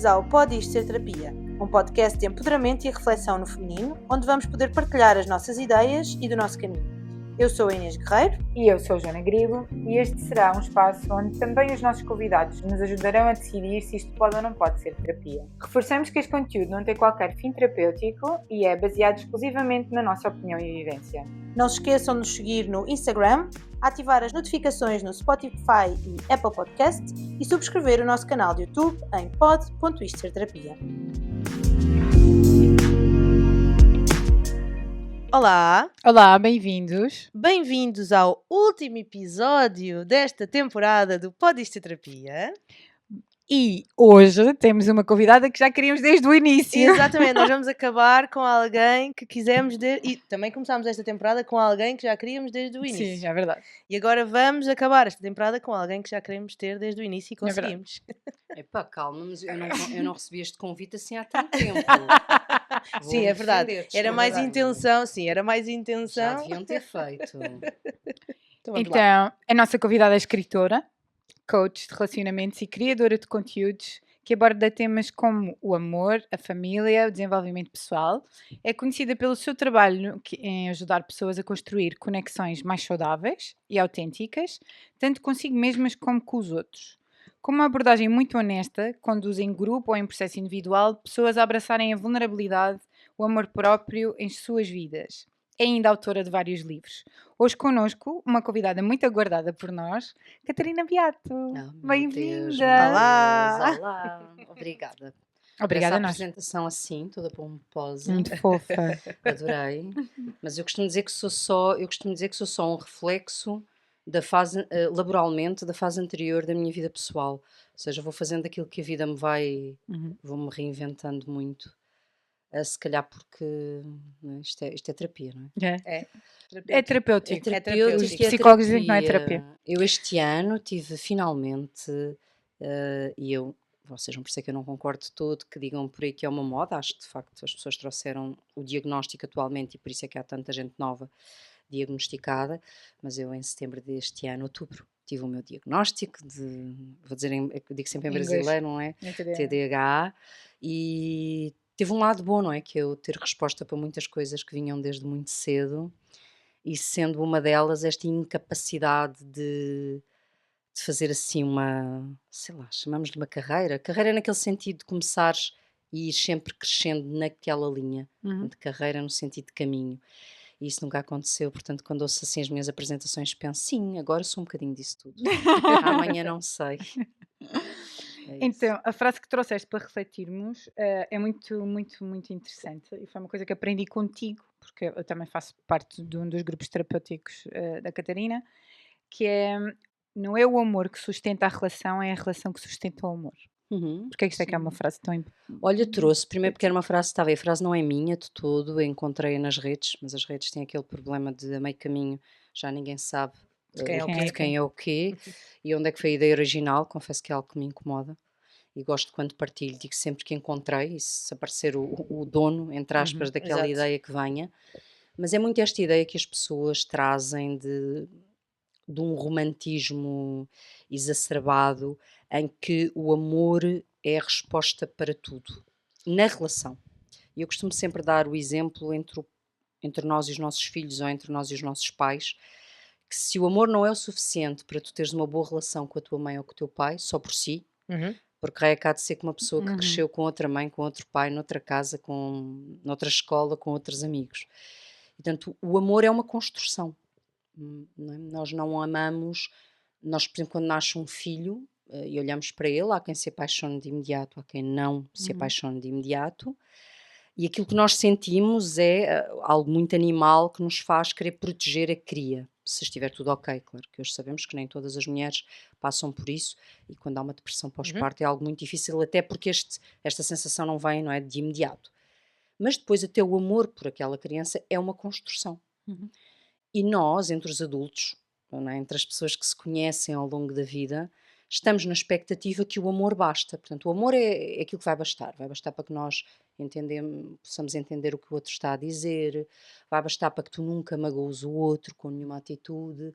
Bem-vindos ao Pode Isto Ser Terapia, um podcast de empoderamento e reflexão no feminino, onde vamos poder partilhar as nossas ideias e do nosso caminho. Eu sou a Inês Guerreiro. E eu sou a Joana Grilo, e este será um espaço onde também os nossos convidados nos ajudarão a decidir se isto pode ou não pode ser terapia. Reforçamos que este conteúdo não tem qualquer fim terapêutico e é baseado exclusivamente na nossa opinião e vivência. Não se esqueçam de nos seguir no Instagram, ativar as notificações no Spotify e Apple Podcast e subscrever o nosso canal de YouTube em pod.istoserterapia. Olá! Olá, bem-vindos! Bem-vindos ao último episódio desta temporada do Pode Isto Ser Terapia. E hoje temos uma convidada que já queríamos desde o início. Exatamente, nós vamos acabar com alguém que quisemos e também começámos esta temporada com alguém que já queríamos desde o início. Sim, é verdade. E agora vamos acabar esta temporada com alguém que já queremos ter desde o início e conseguimos. Epá, calma, mas eu não recebi este convite assim há tanto tempo. Sim, é verdade. Era mais intenção, sim, era mais intenção. Já deviam ter feito. Então, a nossa convidada é escritora, coach de relacionamentos e criadora de conteúdos que aborda temas como o amor, a família, o desenvolvimento pessoal. É conhecida pelo seu trabalho em ajudar pessoas a construir conexões mais saudáveis e autênticas, tanto consigo mesmas como com os outros. Com uma abordagem muito honesta, conduz em grupo ou em processo individual pessoas a abraçarem a vulnerabilidade, o amor próprio em suas vidas. É ainda autora de vários livros. Hoje connosco, uma convidada muito aguardada por nós, Catarina Beato. Bem-vinda! Olá! Olá! Obrigada. Obrigada a essa nós. apresentação assim, toda pomposa. Muito fofa. Adorei. Mas eu costumo dizer que sou só um reflexo da fase, laboralmente, da fase anterior da minha vida pessoal. Ou seja, vou fazendo aquilo que a vida me vai, vou-me reinventando muito. Se calhar porque isto é terapia, não é? É terapêutico. É terapêutico. Os psicólogos dizem que não é terapia. Eu este ano tive finalmente, e vocês vão perceber que eu não concordo de todo que digam por aí que é uma moda, acho que de facto as pessoas trouxeram o diagnóstico atualmente e por isso é que há tanta gente nova diagnosticada, mas eu em setembro deste ano, outubro, tive o meu diagnóstico vou dizer, eu digo sempre em brasileiro, não é? TDAH, e teve um lado bom, não é? Que eu ter resposta para muitas coisas que vinham desde muito cedo e sendo uma delas esta incapacidade de fazer assim sei lá, chamamos-lhe uma carreira naquele sentido de começares e ir sempre crescendo naquela linha de carreira no sentido de caminho. E isso nunca aconteceu, portanto, quando ouço assim as minhas apresentações, penso, sim, agora sou um bocadinho disso tudo. Amanhã não sei. Então, a frase que trouxeste para refletirmos é muito, muito, muito interessante e foi uma coisa que aprendi contigo, porque eu também faço parte de um dos grupos terapêuticos da Catarina, que é, não é o amor que sustenta a relação, é a relação que sustenta o amor. Porque é que isto é que é uma frase tão Olha, trouxe, primeiro porque era uma frase, está a ver, a frase não é minha de todo, encontrei-a nas redes, mas as redes têm aquele problema de a meio caminho já ninguém sabe de quem é o quê e onde é que foi a ideia original, confesso que é algo que me incomoda e gosto quando partilho, digo sempre que encontrei, e se aparecer o dono, entre aspas, daquela ideia que venha, mas é muito esta ideia que as pessoas trazem de um romantismo exacerbado em que o amor é a resposta para tudo na relação. E eu costumo sempre dar o exemplo entre nós e os nossos filhos ou entre nós e os nossos pais, que se o amor não é o suficiente para tu teres uma boa relação com a tua mãe ou com o teu pai, só por si, porque raio cá de ser com uma pessoa que cresceu com outra mãe, com outro pai, noutra casa, noutra escola, com outros amigos. Portanto, o amor é uma construção. Não é? Nós não amamos, nós, por exemplo, quando nasce um filho e olhamos para ele, há quem se apaixone de imediato, há quem não se apaixone de imediato, e aquilo que nós sentimos é algo muito animal que nos faz querer proteger a cria, se estiver tudo ok, claro que hoje sabemos que nem todas as mulheres passam por isso, e quando há uma depressão pós-parto é algo muito difícil, até porque esta sensação não vem, não é, de imediato. Mas depois até o amor por aquela criança é uma construção. E nós, entre os adultos, não é, entre as pessoas que se conhecem ao longo da vida, estamos na expectativa que o amor basta. Portanto, o amor é aquilo que vai bastar para que nós possamos entender o que o outro está a dizer, vai bastar para que tu nunca magoes o outro com nenhuma atitude,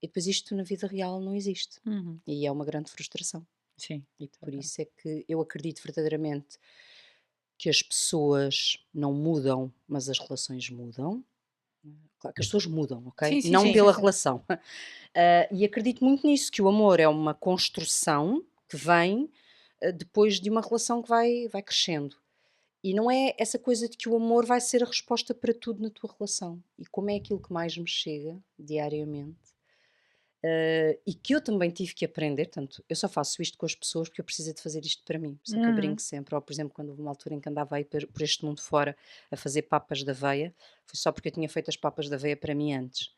e depois isto na vida real não existe. E é uma grande frustração. Sim. E por isso é que eu acredito verdadeiramente que as pessoas não mudam, mas as relações mudam. Claro que as pessoas mudam, ok? Sim, Não sim, pela sim. relação. E acredito muito nisso, que o amor é uma construção que vem depois de uma relação que vai crescendo. E não é essa coisa de que o amor vai ser a resposta para tudo na tua relação. E como é aquilo que mais me chega diariamente. E que eu também tive que aprender, portanto, eu só faço isto com as pessoas porque eu preciso de fazer isto para mim. Por isso é que eu brinco sempre. Ou, por exemplo, quando houve uma altura em que andava aí por este mundo fora a fazer papas de aveia, foi só porque eu tinha feito as papas de aveia para mim antes.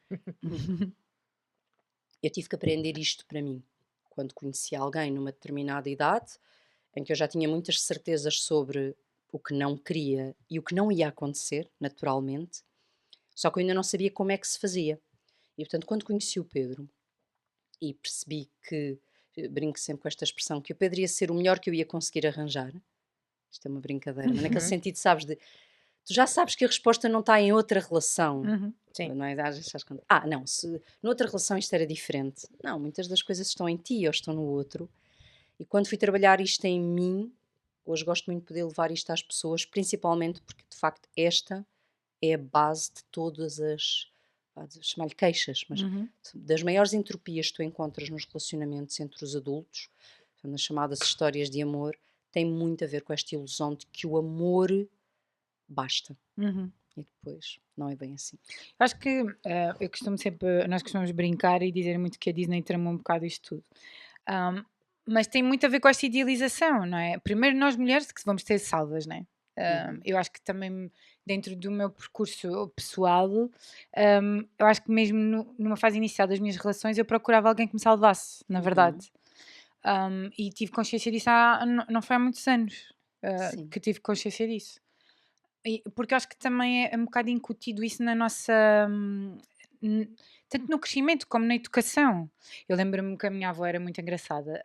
Eu tive que aprender isto para mim. Quando conheci alguém numa determinada idade, em que eu já tinha muitas certezas sobre o que não queria e o que não ia acontecer, naturalmente, só que eu ainda não sabia como é que se fazia. E, portanto, quando conheci o Pedro e percebi que, brinco sempre com esta expressão, que o Pedro ia ser o melhor que eu ia conseguir arranjar, isto é uma brincadeira, mas naquele sentido, sabes, tu já sabes que a resposta não está em outra relação. Sim. Não é? Não, se noutra relação isto era diferente. Não, muitas das coisas estão em ti ou estão no outro. E quando fui trabalhar isto em mim, hoje gosto muito de poder levar isto às pessoas, principalmente porque de facto esta é a base de todas as, chamar-lhe queixas, mas das maiores entropias que tu encontras nos relacionamentos entre os adultos, nas chamadas histórias de amor, tem muito a ver com esta ilusão de que o amor basta. E depois não é bem assim. Eu acho que eu costumo sempre, nós costumamos brincar e dizer muito que a Disney tramou um bocado isto tudo. Mas tem muito a ver com esta idealização, não é? Primeiro nós mulheres que vamos ser salvas, não é? Eu acho que também dentro do meu percurso pessoal, eu acho que mesmo numa fase inicial das minhas relações eu procurava alguém que me salvasse, na verdade. E tive consciência disso não foi há muitos anos que tive consciência disso. Porque eu acho que também é um bocado incutido isso na nossa. Tanto no crescimento como na educação. Eu lembro-me que a minha avó era muito engraçada,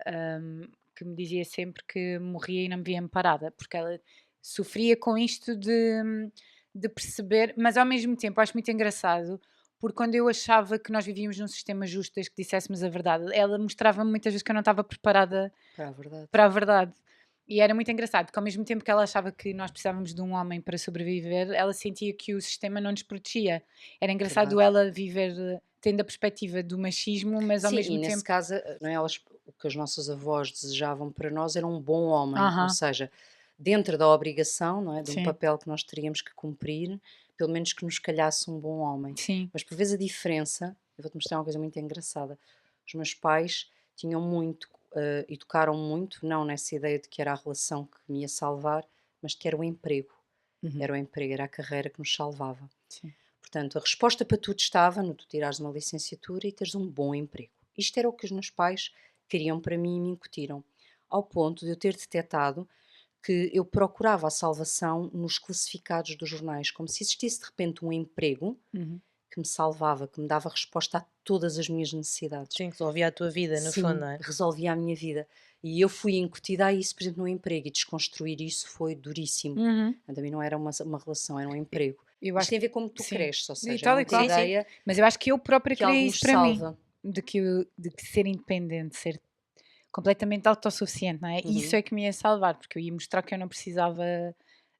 que me dizia sempre que morria e não me via-me parada, porque ela sofria com isto de perceber, mas ao mesmo tempo acho muito engraçado, porque quando eu achava que nós vivíamos num sistema justo desde que disséssemos a verdade, ela mostrava-me muitas vezes que eu não estava preparada para a verdade. E era muito engraçado, porque ao mesmo tempo que ela achava que nós precisávamos de um homem para sobreviver, ela sentia que o sistema não nos protegia. Era engraçado ela viver tendo a perspectiva do machismo, mas ao mesmo e tempo... nesse caso, não é, o que as nossas avós desejavam para nós era um bom homem, ou seja, dentro da obrigação, não é, de um papel que nós teríamos que cumprir, pelo menos que nos calhasse um bom homem. Sim. Mas por vezes a diferença, eu vou-te mostrar uma coisa muito engraçada, os meus pais tinham muito, educaram muito, não nessa ideia de que era a relação que me ia salvar, mas que era o emprego. Era o emprego, era a carreira que nos salvava. Sim. Portanto, a resposta para tudo estava no tu tirares uma licenciatura e teres um bom emprego. Isto era o que os meus pais queriam para mim e me incutiram. Ao ponto de eu ter detectado que eu procurava a salvação nos classificados dos jornais, como se existisse de repente um emprego que me salvava, que me dava resposta a todas as minhas necessidades. Sim, resolvia a tua vida, no fundo, não é? Resolvia a minha vida. E eu fui incutida a isso, por exemplo, no emprego, e desconstruir isso foi duríssimo. Também não era uma relação, era um emprego. Isto tem a ver como tu cresces, ou seja, tal e qual. ideia mas eu acho que eu própria queria isso para salva. mim, de que ser independente, ser completamente autossuficiente, não é? Isso é que me ia salvar, porque eu ia mostrar que eu não precisava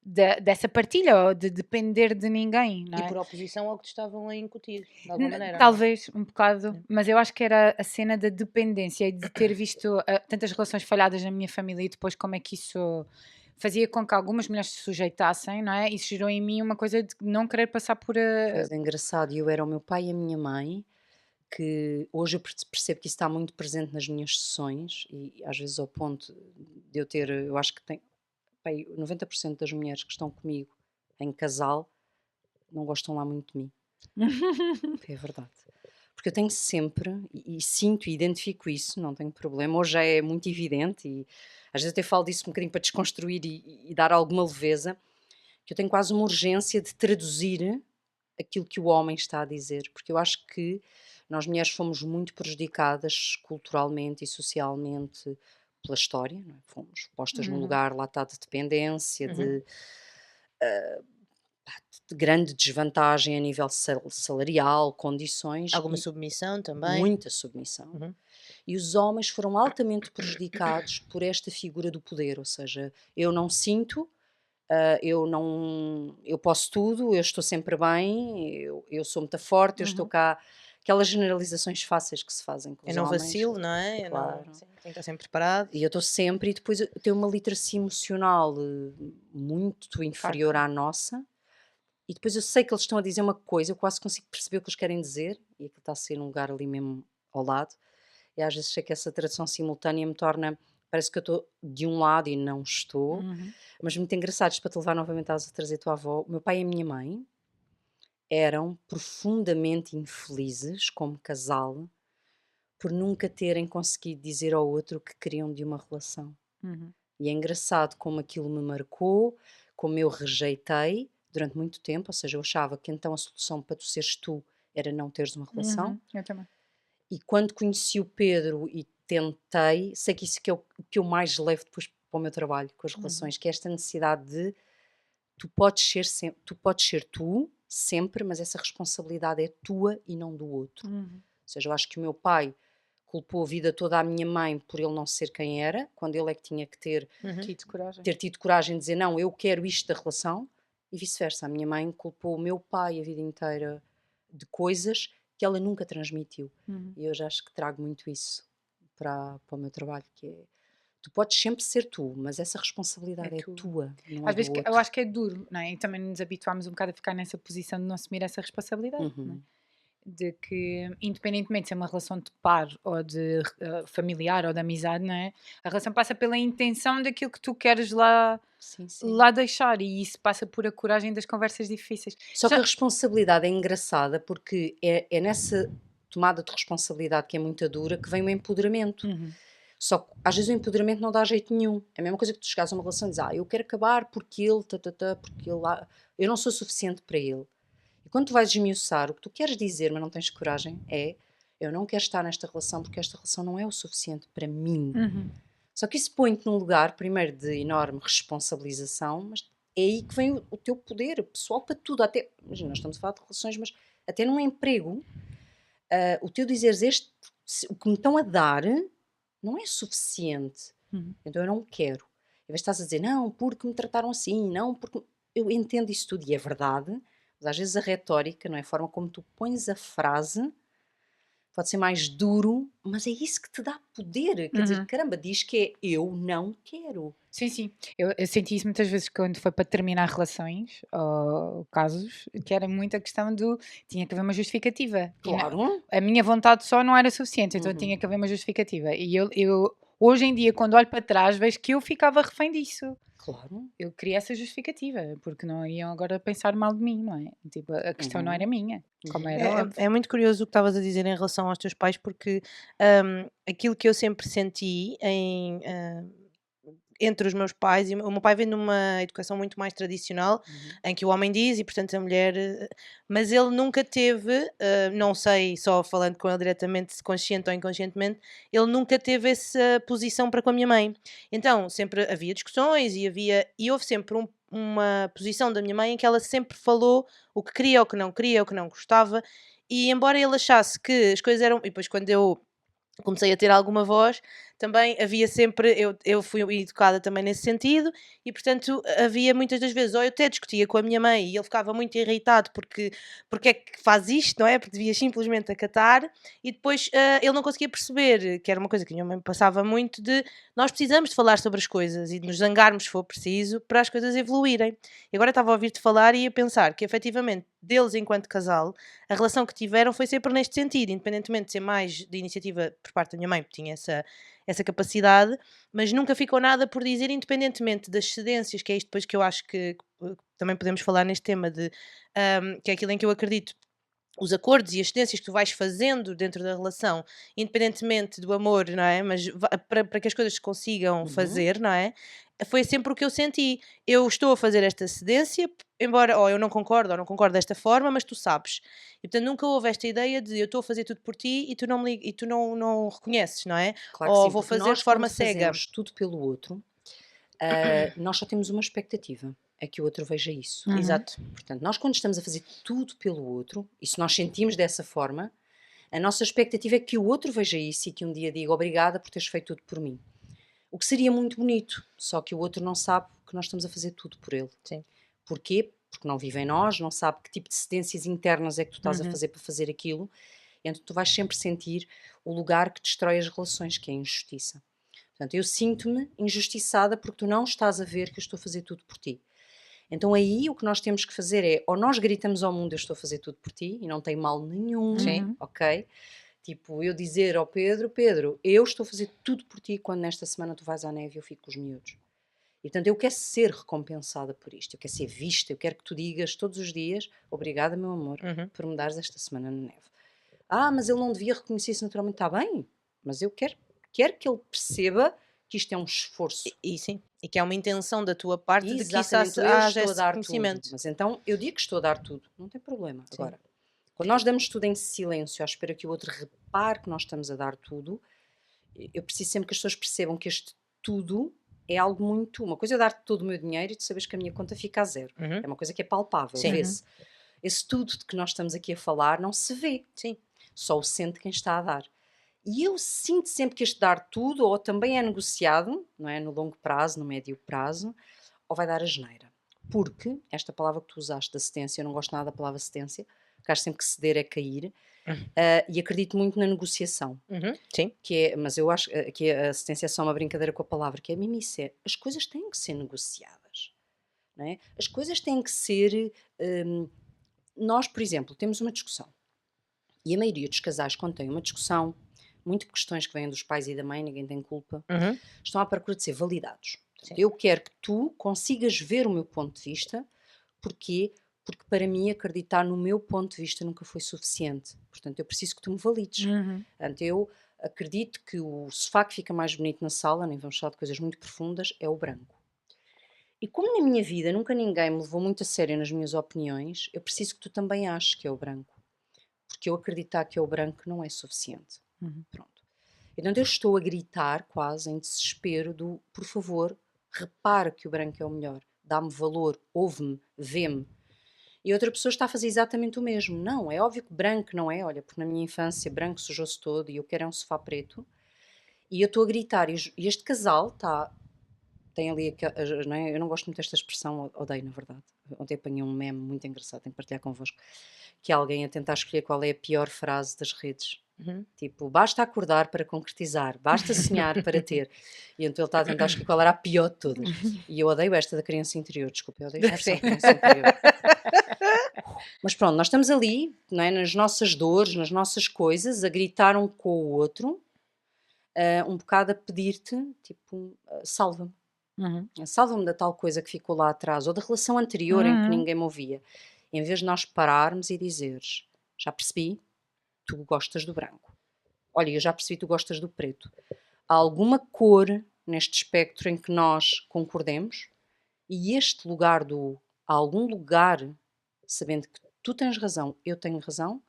dessa partilha ou de depender de ninguém, não é? E por oposição ao que te estavam a incutir, de alguma maneira. Talvez, um bocado, mas eu acho que era a cena da dependência e de ter visto tantas relações falhadas na minha família e depois como é que isso fazia com que algumas mulheres se sujeitassem, não é? Isso gerou em mim uma coisa de não querer passar por... Pois é engraçado, eu era o meu pai e a minha mãe, que hoje eu percebo que isso está muito presente nas minhas sessões e às vezes ao ponto de eu ter, eu acho que tem, pai, 90% das mulheres que estão comigo em casal não gostam lá muito de mim. É verdade. Porque eu tenho sempre, e sinto e identifico isso, não tenho problema, hoje já é muito evidente e às vezes até falo disso um bocadinho para desconstruir e dar alguma leveza, que eu tenho quase uma urgência de traduzir aquilo que o homem está a dizer, porque eu acho que nós mulheres fomos muito prejudicadas culturalmente e socialmente pela história, não é? Fomos postas num lugar lá está de dependência, de grande desvantagem a nível salarial, condições. Alguma submissão também. Muita submissão. E os homens foram altamente prejudicados por esta figura do poder, ou seja, eu não sinto, eu posso tudo, eu estou sempre bem, eu sou muito forte, eu estou cá. Aquelas generalizações fáceis que se fazem com os Eu não homens. vacilo, não é? Eu Claro. não, sim, tenho que estar sempre preparado. E eu estou sempre, e depois eu tenho uma literacia emocional muito inferior à nossa, e depois eu sei que eles estão a dizer uma coisa, eu quase consigo perceber o que eles querem dizer, e aquilo está a ser num lugar ali mesmo ao lado, e às vezes sei que essa tradução simultânea me torna, parece que eu estou de um lado e não estou, mas muito engraçados, para te levar novamente a trazer a tua avó, o meu pai e a minha mãe eram profundamente infelizes como casal, por nunca terem conseguido dizer ao outro o que queriam de uma relação. E é engraçado como aquilo me marcou, como eu rejeitei durante muito tempo, ou seja, eu achava que então a solução para tu seres tu era não teres uma relação. Eu também. E quando conheci o Pedro e tentei, sei que isso que é o que eu mais levo depois para o meu trabalho com as relações, que é esta necessidade de tu podes ser tu sempre, mas essa responsabilidade é tua e não do outro. Ou seja, eu acho que o meu pai culpou a vida toda à minha mãe por ele não ser quem era, quando ele é que tinha que ter tido coragem de dizer não, eu quero isto da relação, e vice-versa. A minha mãe culpou o meu pai a vida inteira de coisas que ela nunca transmitiu. E eu já acho que trago muito isso para o meu trabalho, que é, tu podes sempre ser tu, mas essa responsabilidade é tua, não é Às vezes do outro. eu acho que é duro, não é? E também nos habituámos um bocado a ficar nessa posição de não assumir essa responsabilidade, não é? De que, independentemente de ser uma relação de par ou de familiar ou de amizade, não é? A relação passa pela intenção daquilo que tu queres lá deixar, e isso passa por a coragem das conversas difíceis. Só que a responsabilidade é engraçada porque é nessa tomada de responsabilidade que é muito dura que vem o empoderamento. Só que às vezes o empoderamento não dá jeito nenhum. É a mesma coisa que tu chegares a uma relação e dizes, eu quero acabar porque ele, porque ele, eu não sou suficiente para ele. E quando tu vais esmiuçar, o que tu queres dizer, mas não tens coragem, é eu não quero estar nesta relação porque esta relação não é o suficiente para mim. Só que isso põe-te num lugar, primeiro, de enorme responsabilização, mas é aí que vem o teu poder pessoal para tudo. Até, imagina, nós estamos a falar de relações, mas até num emprego, o teu dizeres o que me estão a dar não é suficiente. Então eu não quero. Em vez de estás a dizer, não, porque me trataram assim, não, porque... Eu entendo isso tudo e é verdade, mas às vezes a retórica, não é? A forma como tu pões a frase pode ser mais duro, mas é isso que te dá poder. Quer dizer, caramba, diz que é eu não quero. Sim. Eu senti isso muitas vezes quando foi para terminar relações ou casos, que era muito a questão do tinha que haver uma justificativa. Claro. A minha vontade só não era suficiente, então tinha que haver uma justificativa. E eu hoje em dia, quando olho para trás, vejo que eu ficava refém disso. Claro. Eu queria essa justificativa, porque não iam agora pensar mal de mim, não é? Tipo, a questão não era minha, como era É muito curioso o que estavas a dizer em relação aos teus pais, porque aquilo que eu sempre senti entre os meus pais, e o meu pai vem de uma educação muito mais tradicional, em que o homem diz e portanto a mulher, mas ele nunca teve, não sei, só falando com ele diretamente, se consciente ou inconscientemente, ele nunca teve essa posição para com a minha mãe. Então sempre havia discussões e houve sempre uma posição da minha mãe em que ela sempre falou o que queria, o que não queria, o que não gostava, e embora ele achasse que as coisas eram, e depois quando eu comecei a ter alguma voz, também havia sempre, eu fui educada também nesse sentido, e portanto havia muitas das vezes, ou eu até discutia com a minha mãe e ele ficava muito irritado porque é que faz isto, não é? Porque devia simplesmente acatar, e depois ele não conseguia perceber, que era uma coisa que a minha mãe passava muito, de nós precisamos de falar sobre as coisas e de nos zangarmos se for preciso para as coisas evoluírem. E agora estava a ouvir-te falar e a pensar que efetivamente deles enquanto casal, a relação que tiveram foi sempre neste sentido, independentemente de ser mais de iniciativa por parte da minha mãe, porque tinha essa capacidade, mas nunca ficou nada por dizer, independentemente das cedências, que é isto depois que eu acho que também podemos falar neste tema de que é aquilo em que eu acredito, os acordos e as cedências que tu vais fazendo dentro da relação, independentemente do amor, não é? Mas para que as coisas se consigam fazer, não é? Foi sempre o que eu senti. Eu estou a fazer esta cedência, embora ou eu não concordo ou não concordo desta forma, mas tu sabes. E portanto nunca houve esta ideia de eu estou a fazer tudo por ti e tu não reconheces, não é? Claro que ou sim, vou porque fazer nós, de forma quando cega. fazemos tudo pelo outro, nós só temos uma expectativa, é que o outro veja isso. Exato. Portanto, nós quando estamos a fazer tudo pelo outro, e se nós sentimos dessa forma, A nossa expectativa é que o outro veja isso e que um dia diga obrigada por teres feito tudo por mim. O que seria muito bonito, só que o outro não sabe que nós estamos a fazer tudo por ele. Sim. Porquê? Porque não vive em nós, não sabe que tipo de cedências internas é que tu estás a fazer para fazer aquilo, e então tu vais sempre sentir o lugar que destrói as relações, que é a injustiça. Portanto, eu sinto-me injustiçada porque tu não estás a ver que eu estou a fazer tudo por ti. Então aí o que nós temos que fazer é, ou nós gritamos ao mundo, eu estou a fazer tudo por ti, e não tem mal nenhum, Sim. ok? Tipo, eu dizer ao Pedro, Pedro, eu estou a fazer tudo por ti quando nesta semana tu vais à neve e eu fico com os miúdos. E portanto eu quero ser recompensada por isto, eu quero ser vista, eu quero que tu digas todos os dias, obrigada meu amor, por me dares esta semana na neve. Ah, mas ele não devia reconhecer isso naturalmente, está bem, mas eu quero que ele perceba que isto é um esforço. E sim, e que é uma intenção da tua parte de que isso Exatamente, eu haja estou a esse dar reconhecimento. tudo. Mas então, eu digo que estou a dar tudo, não tem problema. Sim. Agora, quando nós damos tudo em silêncio, à espera que o outro repare que nós estamos a dar tudo, eu preciso sempre que as pessoas percebam que este tudo é algo muito... Uma coisa é dar-te todo o meu dinheiro e tu sabes que a minha conta fica a zero. É uma coisa que é palpável, Sim. vê-se. Esse tudo de que nós estamos aqui a falar não se vê. Sim. Só o sente quem está a dar. E eu sinto sempre que este dar tudo ou também é negociado, não é? No longo prazo, no médio prazo, ou vai dar a geneira. Porque, esta palavra que tu usaste da cedência, eu não gosto nada da palavra cedência, porque acho sempre que ceder é cair, e acredito muito na negociação. Sim. Que é, mas eu acho que a cedência é só uma brincadeira com a palavra, que é mimice, é, as coisas têm que ser negociadas. Não é? As coisas têm que ser... nós, por exemplo, temos uma discussão. E a maioria dos casais, quando têm uma discussão, muito por questões que vêm dos pais e da mãe, ninguém tem culpa, estão à procura de ser validados. Portanto, eu quero que tu consigas ver o meu ponto de vista. Porquê? Porque para mim acreditar no meu ponto de vista nunca foi suficiente. Portanto, eu preciso que tu me valides. Portanto, eu acredito que o sofá que fica mais bonito na sala, nem vamos falar de coisas muito profundas, é o branco. E como na minha vida nunca ninguém me levou muito a sério nas minhas opiniões, eu preciso que tu também aches que é o branco. Porque eu acreditar que é o branco não é suficiente. Pronto. Então eu estou a gritar quase em desespero do, por favor, repara que o branco é o melhor. Dá-me valor, ouve-me, vê-me. E outra pessoa está a fazer exatamente o mesmo. Não, é óbvio que branco não é. Olha, porque na minha infância branco sujou-se todo e eu quero é um sofá preto. E eu estou a gritar. E este casal está... Tem ali, não é? Eu não gosto muito desta expressão, odeio na verdade. Ontem apanhei um meme muito engraçado, tenho que partilhar convosco, que é alguém a tentar escolher qual é a pior frase das redes. Tipo, basta acordar para concretizar, basta sonhar para ter. E então ele está a tentar escolher qual era a pior de todas. E eu odeio esta da criança interior, desculpa, eu odeio a expressão criança interior. Mas pronto, nós estamos ali, não é? Nas nossas dores, nas nossas coisas, a gritar um com o outro, um bocado a pedir-te, tipo, salva-me. Salva-me da tal coisa que ficou lá atrás, ou da relação anterior em que ninguém me ouvia. Em vez de nós pararmos e dizeres, já percebi, tu gostas do branco. Olha, eu já percebi que tu gostas do preto. Há alguma cor neste espectro em que nós concordemos? E este lugar há algum lugar, sabendo que tu tens razão, eu tenho razão,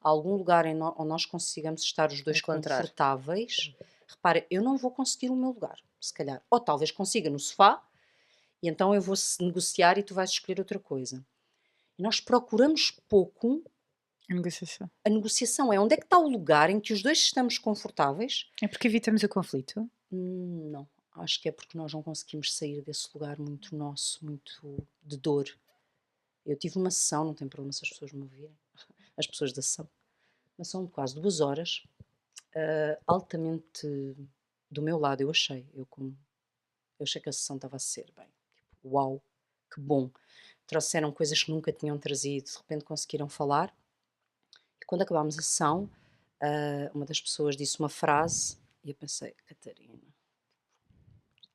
há algum lugar onde nós consigamos estar os dois confortáveis. Repara, eu não vou conseguir o meu lugar, se calhar. Ou talvez consiga no sofá, e então eu vou negociar e tu vais escolher outra coisa. E nós procuramos pouco a negociação. É onde é que está o lugar em que os dois estamos confortáveis. É porque evitamos o conflito? Não. Acho que é porque nós não conseguimos sair desse lugar muito nosso, muito de dor. Eu tive uma sessão, não tem problema se as pessoas me ouvirem, as pessoas da sessão, uma sessão de quase 2 horas, altamente do meu lado, eu achei que a sessão estava a ser bem, tipo, uau, que bom, trouxeram coisas que nunca tinham trazido, de repente conseguiram falar, e quando acabámos a sessão, uma das pessoas disse uma frase, e eu pensei, Catarina,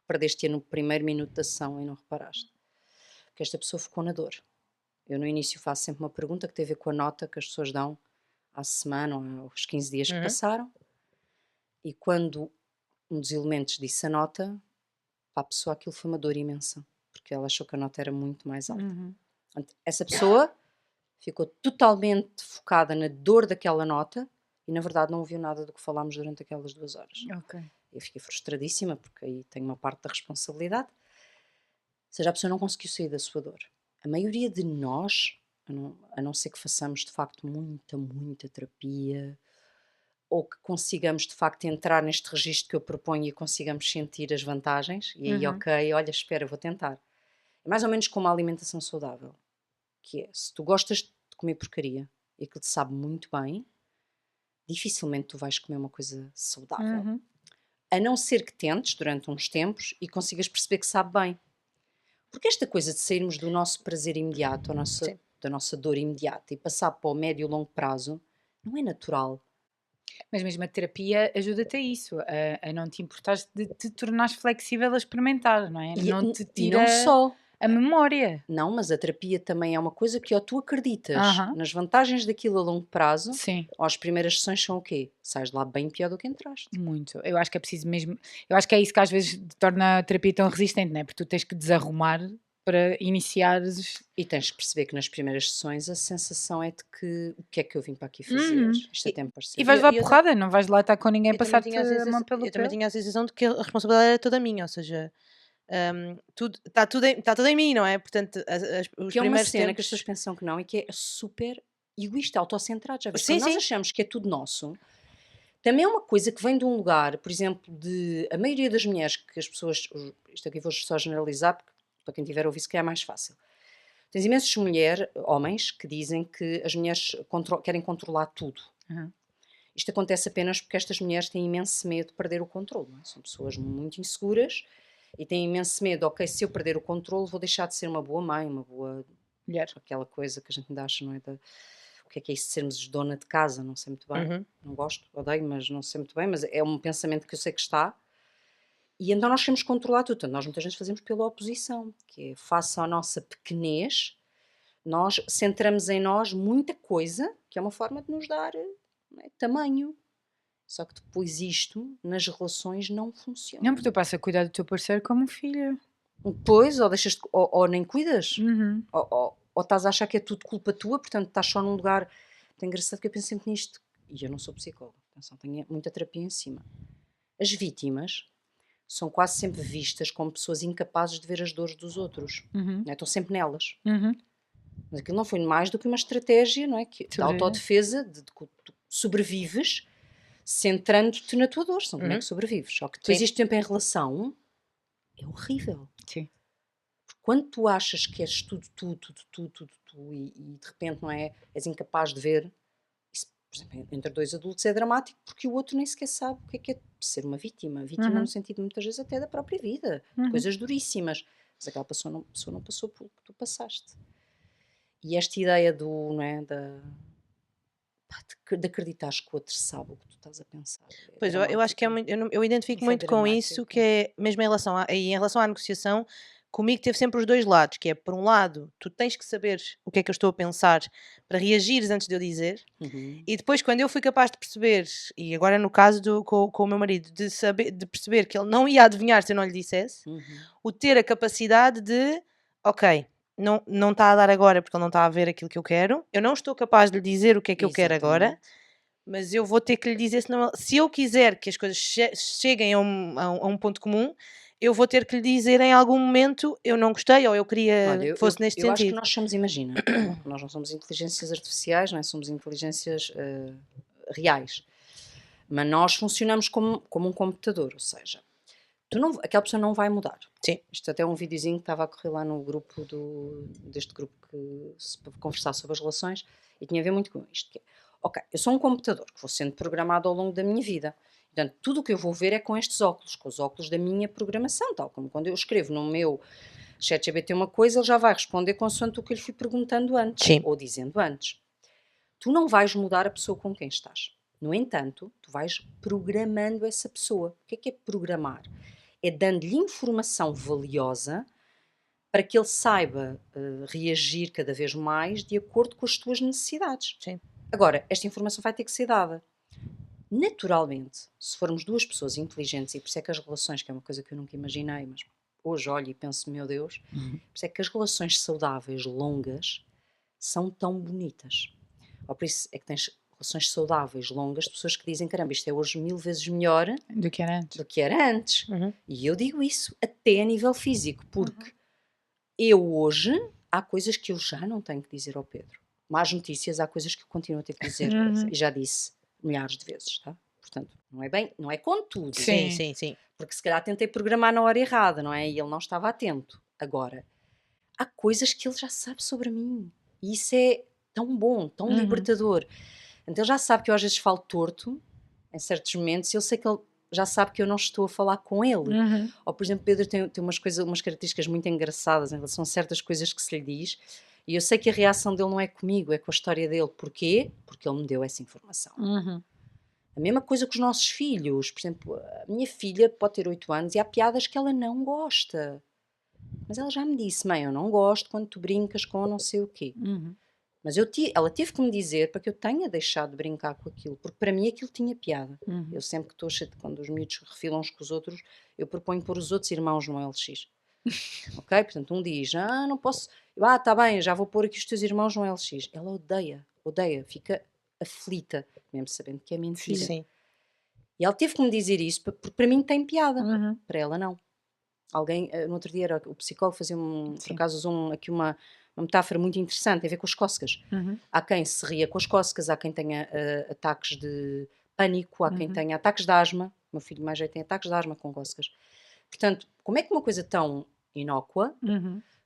perdeste-a no primeiro minuto da sessão e não reparaste, porque esta pessoa ficou na dor. Eu no início faço sempre uma pergunta que tem a ver com a nota que as pessoas dão à semana ou aos 15 dias que passaram, e quando um dos elementos disse a nota, para a pessoa aquilo foi uma dor imensa, porque ela achou que a nota era muito mais alta. Essa pessoa ficou totalmente focada na dor daquela nota e na verdade não ouviu nada do que falámos durante aquelas 2 horas. Eu fiquei frustradíssima, porque aí tenho uma parte da responsabilidade. Ou seja, a pessoa não conseguiu sair da sua dor. A maioria de nós, a não ser que façamos de facto muita terapia, ou que consigamos de facto entrar neste registro que eu proponho e consigamos sentir as vantagens, e aí ok, olha, espera, vou tentar. É mais ou menos como a alimentação saudável, que é, se tu gostas de comer porcaria e aquilo te sabe muito bem, dificilmente tu vais comer uma coisa saudável. A não ser que tentes durante uns tempos e consigas perceber que sabe bem. Porque esta coisa de sairmos do nosso prazer imediato, da nossa dor imediata e passar para o médio e longo prazo, não é natural. Mas mesmo a terapia ajuda-te a isso, a não te importares de te tornares flexível a experimentar, não é? Não te E não tira só. a memória. Não, mas a terapia também é uma coisa que ou tu acreditas nas vantagens daquilo a longo prazo, Sim, ou as primeiras sessões são o quê? Sais de lá bem pior do que entraste. muito. Eu acho que é preciso mesmo. Eu acho que é isso que às vezes te torna a terapia tão resistente, não é? Porque tu tens que desarrumar para iniciares. E tens que perceber que nas primeiras sessões a sensação é de que o que é que eu vim para aqui fazer? Isto até me pareceu. E vais lá porrada, não vais lá estar com ninguém a passar-te a mão pelo Eu também tinha a sensação de que a responsabilidade era toda minha, ou seja, está tudo em mim, não é? Portanto, os que é uma primeiros cena tempos... que as pessoas pensam que não e que é super egoísta, autocentrado, já vês? Sim, Quando nós sim. achamos que é tudo nosso, também é uma coisa que vem de um lugar, por exemplo, de a maioria das mulheres que as pessoas, isto aqui vou só generalizar, porque para quem tiver a ouvir se calhar é mais fácil. Tens imensos homens, que dizem que as mulheres querem controlar tudo. Isto acontece apenas porque estas mulheres têm imenso medo de perder o controle. Não é? São pessoas muito inseguras e têm imenso medo, ok, se eu perder o controle vou deixar de ser uma boa mãe, uma boa mulher. Aquela coisa que a gente ainda acha, não é? O que é isso de sermos dona de casa? Não sei muito bem. Não gosto, odeio, mas não sei muito bem. Mas é um pensamento que eu sei que está. E então nós queremos controlar tudo. Então, nós muitas vezes fazemos pela oposição, que é face à nossa pequenez, nós centramos em nós muita coisa, que é uma forma de nos dar tamanho. Só que depois isto, nas relações, não funciona. Não, porque tu passas a cuidar do teu parceiro como um filho. Pois, ou nem cuidas, ou estás a achar que é tudo culpa tua, portanto estás só num lugar. É engraçado que eu penso sempre nisto, e eu não sou psicóloga, atenção, tenho muita terapia em cima. As vítimas são quase sempre vistas como pessoas incapazes de ver as dores dos outros, não é? Estão sempre nelas. Mas aquilo não foi mais do que uma estratégia, não é? De autodefesa, de tu sobrevives centrando-te na tua dor, como é que sobrevives. Só que depois este tempo em relação é horrível. Sim. Porque quando tu achas que és tudo e de repente não é, és incapaz de ver, isso, por exemplo, entre dois adultos é dramático porque o outro nem sequer sabe o que é ser uma vítima. Vítima no sentido muitas vezes até da própria vida, de coisas duríssimas. Mas aquela pessoa não passou pelo que tu passaste. E esta ideia não é, de acreditares que o outro sabe o que tu estás a pensar. Pois, eu acho que é muito, eu identifico muito com isso, que é mesmo em relação à negociação, comigo teve sempre os dois lados, que é, por um lado, tu tens que saber o que é que eu estou a pensar para reagires antes de eu dizer, e depois quando eu fui capaz de perceber, e agora no caso com o meu marido, de perceber que ele não ia adivinhar se eu não lhe dissesse, o ter a capacidade de, ok, não está a dar agora porque ele não está a ver aquilo que eu quero, eu não estou capaz de lhe dizer o que é que eu quero agora, mas eu vou ter que lhe dizer, senão, se eu quiser que as coisas cheguem a um ponto comum, eu vou ter que lhe dizer em algum momento, eu não gostei, ou eu queria que fosse neste sentido. Eu acho que sentido. nós somos, imagina, nós não somos inteligências artificiais, não é? Somos inteligências reais, mas nós funcionamos como um computador, ou seja, aquela pessoa não vai mudar. Sim. Isto até é um videozinho que estava a correr lá no grupo deste grupo para conversar sobre as relações, e tinha a ver muito com isto, que é, ok, eu sou um computador que vou sendo programado ao longo da minha vida. Portanto, tudo o que eu vou ver é com estes óculos, com os óculos da minha programação, tal como quando eu escrevo no meu ChatGPT uma coisa, ele já vai responder consoante o que eu lhe fui perguntando antes, ou dizendo antes. Tu não vais mudar a pessoa com quem estás. No entanto, tu vais programando essa pessoa. O que é programar? É dando-lhe informação valiosa para que ele saiba reagir cada vez mais de acordo com as tuas necessidades. Sim. Agora, esta informação vai ter que ser dada. Naturalmente, se formos duas pessoas inteligentes, e por isso é que as relações, que é uma coisa que eu nunca imaginei, mas hoje olho e penso, meu Deus, por isso é que as relações saudáveis, longas, são tão bonitas. Ou por isso é que tens relações saudáveis, longas, de pessoas que dizem, caramba, isto é hoje 1000 vezes melhor do que era antes. E eu digo isso até a nível físico, porque eu hoje, há coisas que eu já não tenho que dizer ao Pedro. Más notícias, há coisas que eu continuo a ter que dizer. E já disse, milhares de vezes, tá? Portanto, não é com tudo. Sim, sim, sim. Porque se calhar tentei programar na hora errada, não é? E ele não estava atento. Agora, há coisas que ele já sabe sobre mim. E isso é tão bom, tão libertador. Então ele já sabe que eu às vezes falo torto, em certos momentos, e eu sei que ele já sabe que eu não estou a falar com ele. Ou, por exemplo, Pedro tem umas características muito engraçadas em relação a certas coisas que se lhe diz, e eu sei que a reação dele não é comigo, é com a história dele. Porquê? Porque ele me deu essa informação. A mesma coisa com os nossos filhos. Por exemplo, a minha filha pode ter 8 anos e há piadas que ela não gosta. Mas ela já me disse: mãe, eu não gosto quando tu brincas com não sei o quê. Mas ela teve que me dizer para que eu tenha deixado de brincar com aquilo, porque para mim aquilo tinha piada. Eu sempre que estou cheio de, quando os miúdos refilam uns com os outros, eu proponho pôr os outros irmãos no LX. Ok? Portanto, um diz: não posso. Tá bem, já vou pôr aqui os teus irmãos no LX. Ela odeia, fica aflita, mesmo sabendo que é mentira. Sim. E ela teve que me dizer isso, porque para mim tem piada, para ela não. Alguém, no outro dia, o psicólogo fazia por acaso usou aqui uma metáfora muito interessante, tem a ver com as cócegas. Há quem se ria com as cócegas, há quem tenha ataques de pânico, há quem tenha ataques de asma. O meu filho mais velho tem ataques de asma com cócegas. Portanto, como é que uma coisa tão inócua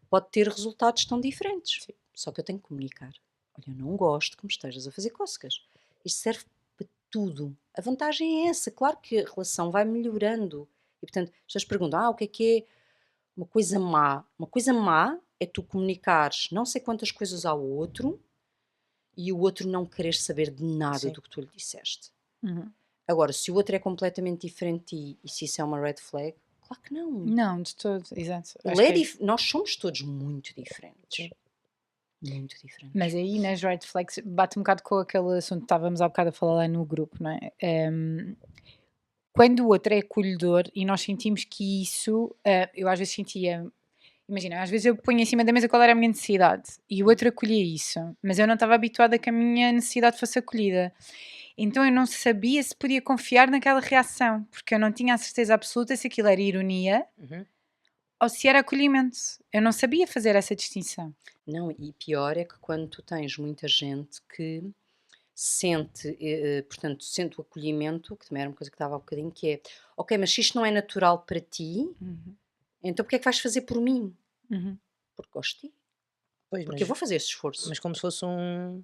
pode ter resultados tão diferentes? Sim. Só que eu tenho que comunicar. Olha, eu não gosto que me estejas a fazer cócegas. Isto serve para tudo. A vantagem é essa. Claro que a relação vai melhorando. E, portanto, as pessoas perguntam, o que é uma coisa má? Uma coisa má é tu comunicares não sei quantas coisas ao outro e o outro não querer saber de nada do que tu lhe disseste. Agora, se o outro é completamente diferente de ti e se isso é uma red flag, claro que não. Não, de todo, exato. Nós somos todos muito diferentes. Sim. Muito diferentes. Mas aí nas red flags bate um bocado com aquele assunto que estávamos há bocado a falar lá no grupo, não é? Quando o outro é acolhedor e nós sentimos que isso, eu às vezes sentia, imagina, às vezes eu ponho em cima da mesa qual era a minha necessidade e o outro acolhia isso, mas eu não estava habituada a que a minha necessidade fosse acolhida. Então eu não sabia se podia confiar naquela reação, porque eu não tinha a certeza absoluta se aquilo era ironia ou se era acolhimento. Eu não sabia fazer essa distinção. Não, e pior é que quando tu tens muita gente que sente, portanto, sente o acolhimento, que também era uma coisa que estava há um bocadinho, que é, ok, mas se isto não é natural para ti, então porque é que vais fazer por mim? Porque gosto de ti. Pois, porque eu vou fazer esse esforço. Mas como se fosse um...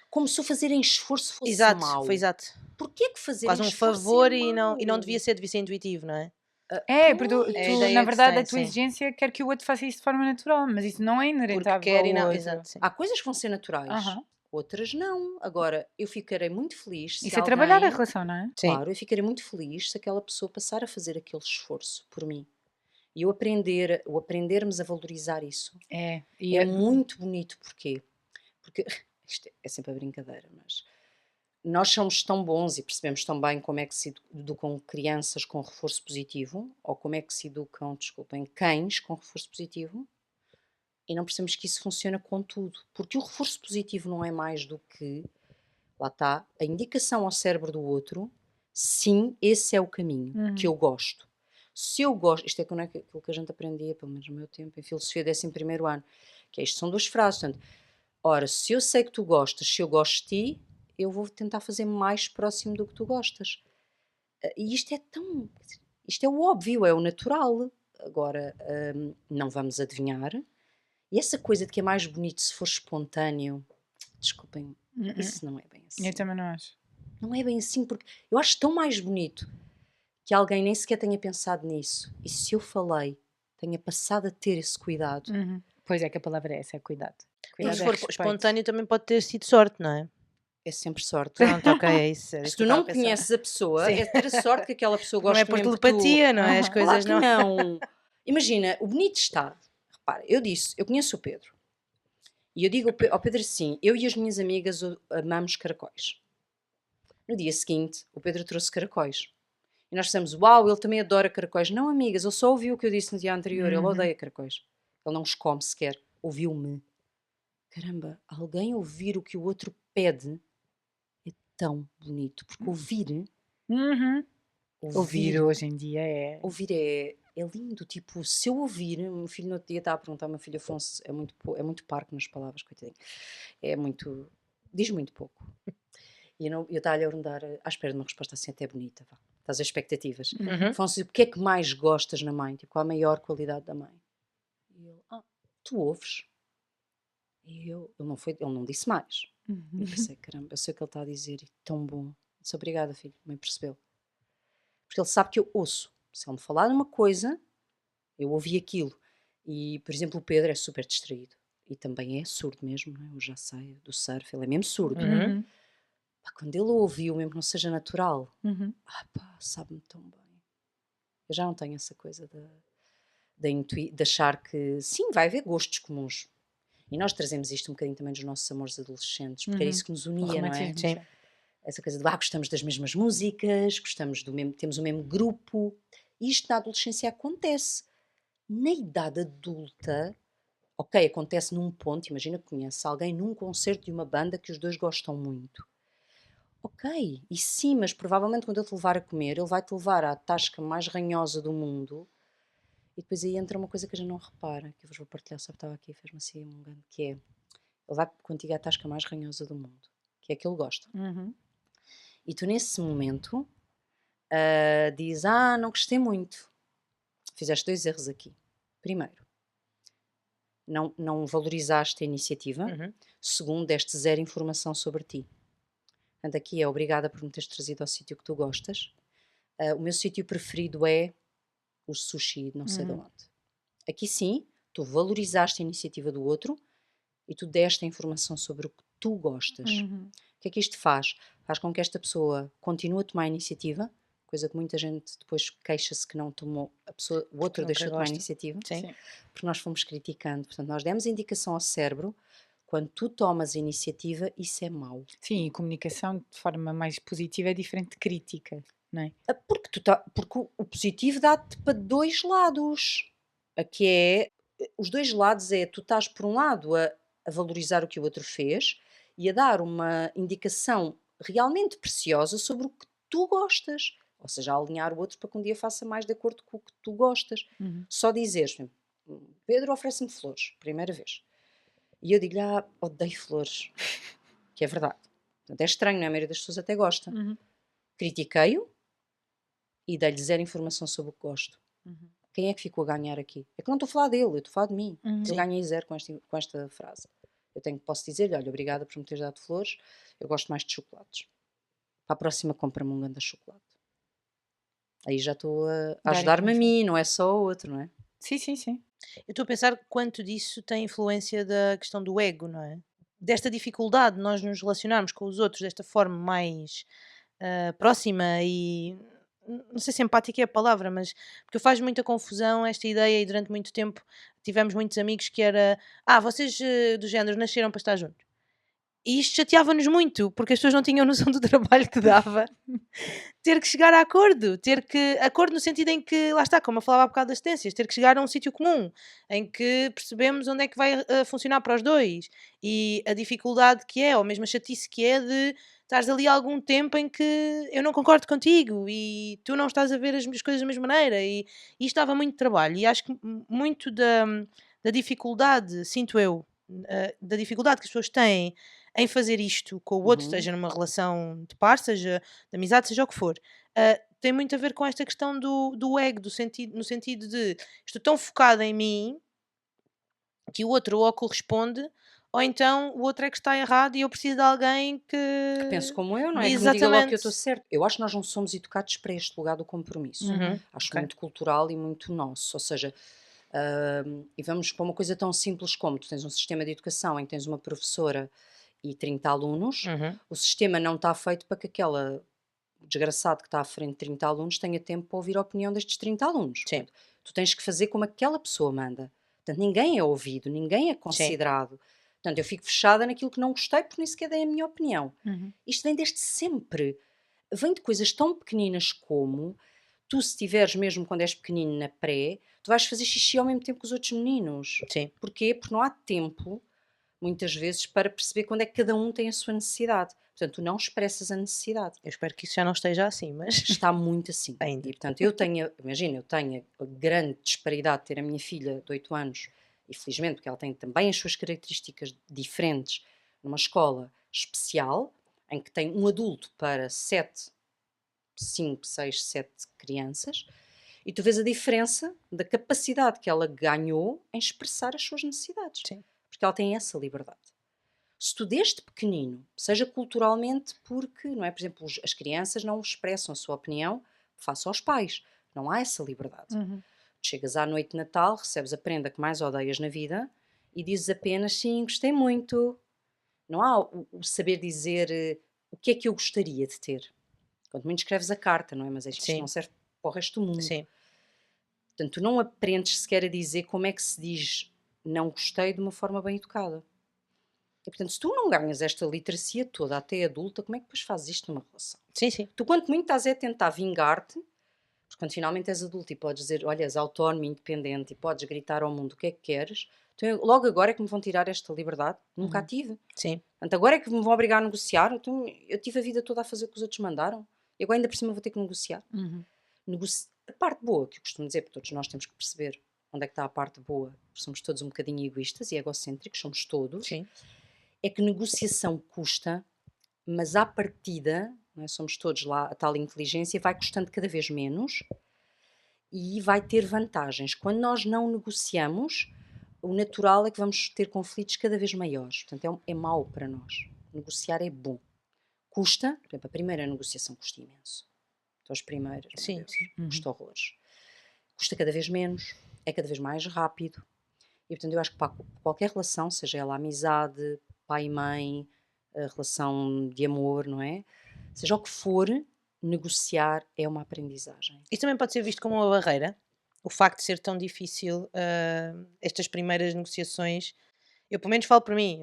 Como se o fazerem esforço fosse Exato, mau. foi exato. Porquê que fazerem Quase um esforço favor é e não mau? devia ser intuitivo, não é? Porque tu, É a ideia na que verdade, se a tem, tua sim. exigência quer que o outro faça isso de forma natural, mas isso não é inerente Porque ao quer e não... outro. Exato, sim. Há coisas que vão ser naturais, outras não. Agora, eu ficarei muito feliz se Isso é alguém... trabalhar a relação, não é? Sim. Claro, eu ficarei muito feliz se aquela pessoa passar a fazer aquele esforço por mim. E o aprendermos a valorizar isso. É Muito bonito. Porquê? Porque isto é sempre a brincadeira, mas nós somos tão bons e percebemos tão bem como é que se educam crianças com reforço positivo, ou como é que se educam, desculpem, cães com reforço positivo, e não percebemos que isso funciona com tudo. Porque o reforço positivo não é mais do que, lá está, a indicação ao cérebro do outro, sim, esse é o caminho que eu gosto. Se eu gosto, isto é aquilo que a gente aprendia, pelo menos no meu tempo, em filosofia 11º ano, que isto são 2 frases, portanto, ora, se eu sei que tu gostas, se eu gosto de ti, eu vou tentar fazer mais próximo do que tu gostas. E isto é o óbvio, é o natural. Agora, não vamos adivinhar. E essa coisa de que é mais bonito se for espontâneo, desculpem, isso não é bem assim. Eu também não acho. Não é bem assim, porque eu acho tão mais bonito que alguém nem sequer tenha pensado nisso. E se eu falei, tenha passado a ter esse cuidado. Pois é que a palavra é essa, é cuidado. E se for espontâneo também pode ter sido sorte, não é? É sempre sorte. Pronto, ok, é isso. Se tu não conheces a pessoa, é ter a sorte que aquela pessoa gosta mesmo. Não é por telepatia, não é? As coisas claro que não. Imagina, o bonito está. Repara, eu conheço o Pedro. E eu digo ao Pedro assim, eu e as minhas amigas amamos caracóis. No dia seguinte, o Pedro trouxe caracóis. E nós dissemos, uau, ele também adora caracóis. Não, amigas, ele só ouviu o que eu disse no dia anterior. Ele odeia caracóis. Ele não os come sequer. Ouviu-me. Caramba, alguém ouvir o que o outro pede é tão bonito. Porque Ouvir hoje em dia é... Ouvir é lindo. Tipo, se eu ouvir... O meu filho no outro dia estava a perguntar ao meu filho Afonso, é muito parco nas palavras, coitadinho. Diz muito pouco. E eu estava-lhe a perguntar, à espera de uma resposta assim até bonita, vá. Estás a expectativas. Uhum. Afonso, o que é que mais gostas na mãe? Tipo, qual a maior qualidade da mãe? E ele, tu ouves. E ele não disse mais. E eu pensei, caramba, eu sei o que ele está a dizer, e tão bom. Disse, obrigada, filho, mãe percebeu. Porque ele sabe que eu ouço. Se ele me falar de uma coisa, eu ouvi aquilo. E, por exemplo, o Pedro é super distraído. E também é surdo mesmo, não é? Eu já sei, do surf, ele é mesmo surdo. Uhum. Pá, quando ele ouviu, mesmo que não seja natural, pá, sabe-me tão bem. Eu já não tenho essa coisa de achar que, sim, vai haver gostos comuns. E nós trazemos isto um bocadinho também dos nossos amores adolescentes, porque era isso que nos O unia, não é? romantismo, Sim. sim. Essa coisa de, gostamos das mesmas músicas, gostamos do mesmo, temos o mesmo grupo. E isto na adolescência acontece. Na idade adulta, ok, acontece num ponto, imagina que conhece alguém num concerto de uma banda que os dois gostam muito. Ok, e sim, mas provavelmente quando ele te levar a comer, ele vai-te levar à tasca mais ranhosa do mundo. E depois aí entra uma coisa que a gente não repara, que eu vos vou partilhar, só que estava aqui, fez-me assim um grande, que é, ele vai contigo à tasca mais ranhosa do mundo, que é que ele gosta. E tu nesse momento dizes, não gostei muito. Fizeste 2 erros aqui. Primeiro, não valorizaste a iniciativa. Uhum. Segundo, deste zero informação sobre ti. Portanto, aqui é obrigada por me teres trazido ao sítio que tu gostas. O meu sítio preferido é o sushi de não sei de onde. Aqui sim, tu valorizaste a iniciativa do outro e tu deste a informação sobre o que tu gostas. O que é que isto faz? Faz com que esta pessoa continue a tomar a iniciativa, coisa que muita gente depois queixa-se que não tomou, o outro nunca deixou de tomar a gosta. iniciativa, Sim. porque nós fomos criticando. Portanto, nós demos a indicação ao cérebro, quando tu tomas a iniciativa, isso é mau. Sim, e comunicação de forma mais positiva é diferente de crítica, não é? Porque o positivo dá-te para 2 lados. Que é, os 2 lados é, tu estás por um lado a valorizar o que o outro fez e a dar uma indicação realmente preciosa sobre o que tu gostas. Ou seja, a alinhar o outro para que um dia faça mais de acordo com o que tu gostas. Só dizeres, Pedro oferece-me flores, primeira vez. E eu digo-lhe, odeio flores. Que é verdade. Portanto, é estranho, não é? A maioria das pessoas até gosta. Critiquei-o e dei-lhe zero informação sobre o que gosto. Quem é que ficou a ganhar aqui? É que não estou a falar dele, eu estou a falar de mim. Eu ganhei zero com esta frase. Posso dizer-lhe, olha, obrigada por me teres dado flores, eu gosto mais de chocolates. Para a próxima compra-me um grande chocolate. Aí já estou a Dar ajudar-me a informação. mim, não é só o outro, não é? Sim, sim, sim. Eu estou a pensar quanto disso tem influência da questão do ego, não é? Desta dificuldade de nós nos relacionarmos com os outros desta forma mais próxima e não sei se empática é a palavra, mas porque faz muita confusão esta ideia e durante muito tempo tivemos muitos amigos que era vocês do género nasceram para estar juntos. E isto chateava-nos muito, porque as pessoas não tinham noção do trabalho que dava ter que chegar a acordo, acordo no sentido em que, lá está, como eu falava há bocado das tendências, ter que chegar a um sítio comum, em que percebemos onde é que vai funcionar para os dois, e a dificuldade que é, ou mesmo a chatice que é de estares ali algum tempo em que eu não concordo contigo, e tu não estás a ver as coisas da mesma maneira, e isto dava muito trabalho, e acho que muito da dificuldade, sinto eu, da dificuldade que as pessoas têm em fazer isto com o outro, seja numa relação de par, seja de amizade, seja o que for, tem muito a ver com esta questão do ego, no sentido de estou tão focada em mim que o outro ou corresponde, ou então o outro é que está errado e eu preciso de alguém que. Que penso como eu, não é? Que me diga logo que eu Exatamente. estou certo. Eu acho que nós não somos educados para este lugar do compromisso. Acho Ok. muito cultural e muito nosso. Ou seja, e vamos para uma coisa tão simples como tu tens um sistema de educação em que tens uma professora e 30 alunos, o sistema não está feito para que aquela desgraçado que está à frente de 30 alunos tenha tempo para ouvir a opinião destes 30 alunos. Sim. Portanto, tu tens que fazer como aquela pessoa manda. Portanto, ninguém é ouvido, ninguém é considerado. Portanto, eu fico fechada naquilo que não gostei porque nem sequer dei a minha opinião. Isto vem desde sempre. Vem de coisas tão pequeninas como tu, se tiveres mesmo quando és pequenino na pré, tu vais fazer xixi ao mesmo tempo que os outros meninos. Sim. Porquê? Porque não há tempo, muitas vezes, para perceber quando é que cada um tem a sua necessidade. Portanto, tu não expressas a necessidade. Eu espero que isso já não esteja assim, mas. Está muito assim. Ainda. E, portanto, imagina, eu tenho a grande disparidade de ter a minha filha de 8 anos, e felizmente, porque ela tem também as suas características diferentes, numa escola especial, em que tem um adulto para 5, 6, 7 crianças, e tu vês a diferença da capacidade que ela ganhou em expressar as suas necessidades. Sim. Porque ela tem essa liberdade. Se tu desde pequenino, seja culturalmente, porque, não é? Por exemplo, as crianças não expressam a sua opinião face aos pais. Não há essa liberdade. Chegas à noite de Natal, recebes a prenda que mais odeias na vida e dizes apenas sim, gostei muito. Não há o saber dizer o que é que eu gostaria de ter. Quando muito escreves a carta, não é? Mas isto Sim. não serve para o resto do mundo. Sim. Portanto, tu não aprendes sequer a dizer como é que se diz não gostei de uma forma bem educada. E, portanto, se tu não ganhas esta literacia toda até adulta, como é que depois fazes isto numa relação? Sim, sim. Tu, quanto muito estás a tentar vingar-te, porque quando finalmente és adulto e podes dizer, olha, és autónomo, independente e podes gritar ao mundo o que é que queres, então, logo agora é que me vão tirar esta liberdade. Nunca a tive. Sim. Portanto, agora é que me vão obrigar a negociar. Então, eu tive a vida toda a fazer o que os outros mandaram. E agora ainda por cima vou ter que negociar. A parte boa, que eu costumo dizer, porque todos nós temos que perceber onde é que está a parte boa, porque somos todos um bocadinho egoístas e egocêntricos, somos todos, Sim. é que negociação custa, mas à partida, não é, somos todos lá, a tal inteligência vai custando cada vez menos e vai ter vantagens. Quando nós não negociamos, o natural é que vamos ter conflitos cada vez maiores. Portanto, é mau para nós. Negociar é bom. Custa, por exemplo, a primeira negociação custa imenso. Então, as primeiras, Sim, custa horrores. Custa cada vez menos, é cada vez mais rápido. E, portanto, eu acho que para qualquer relação, seja ela amizade, pai e mãe, a relação de amor, não é? Seja o que for, negociar é uma aprendizagem. Isso também pode ser visto como uma barreira? O facto de ser tão difícil estas primeiras negociações. Eu pelo menos falo para mim,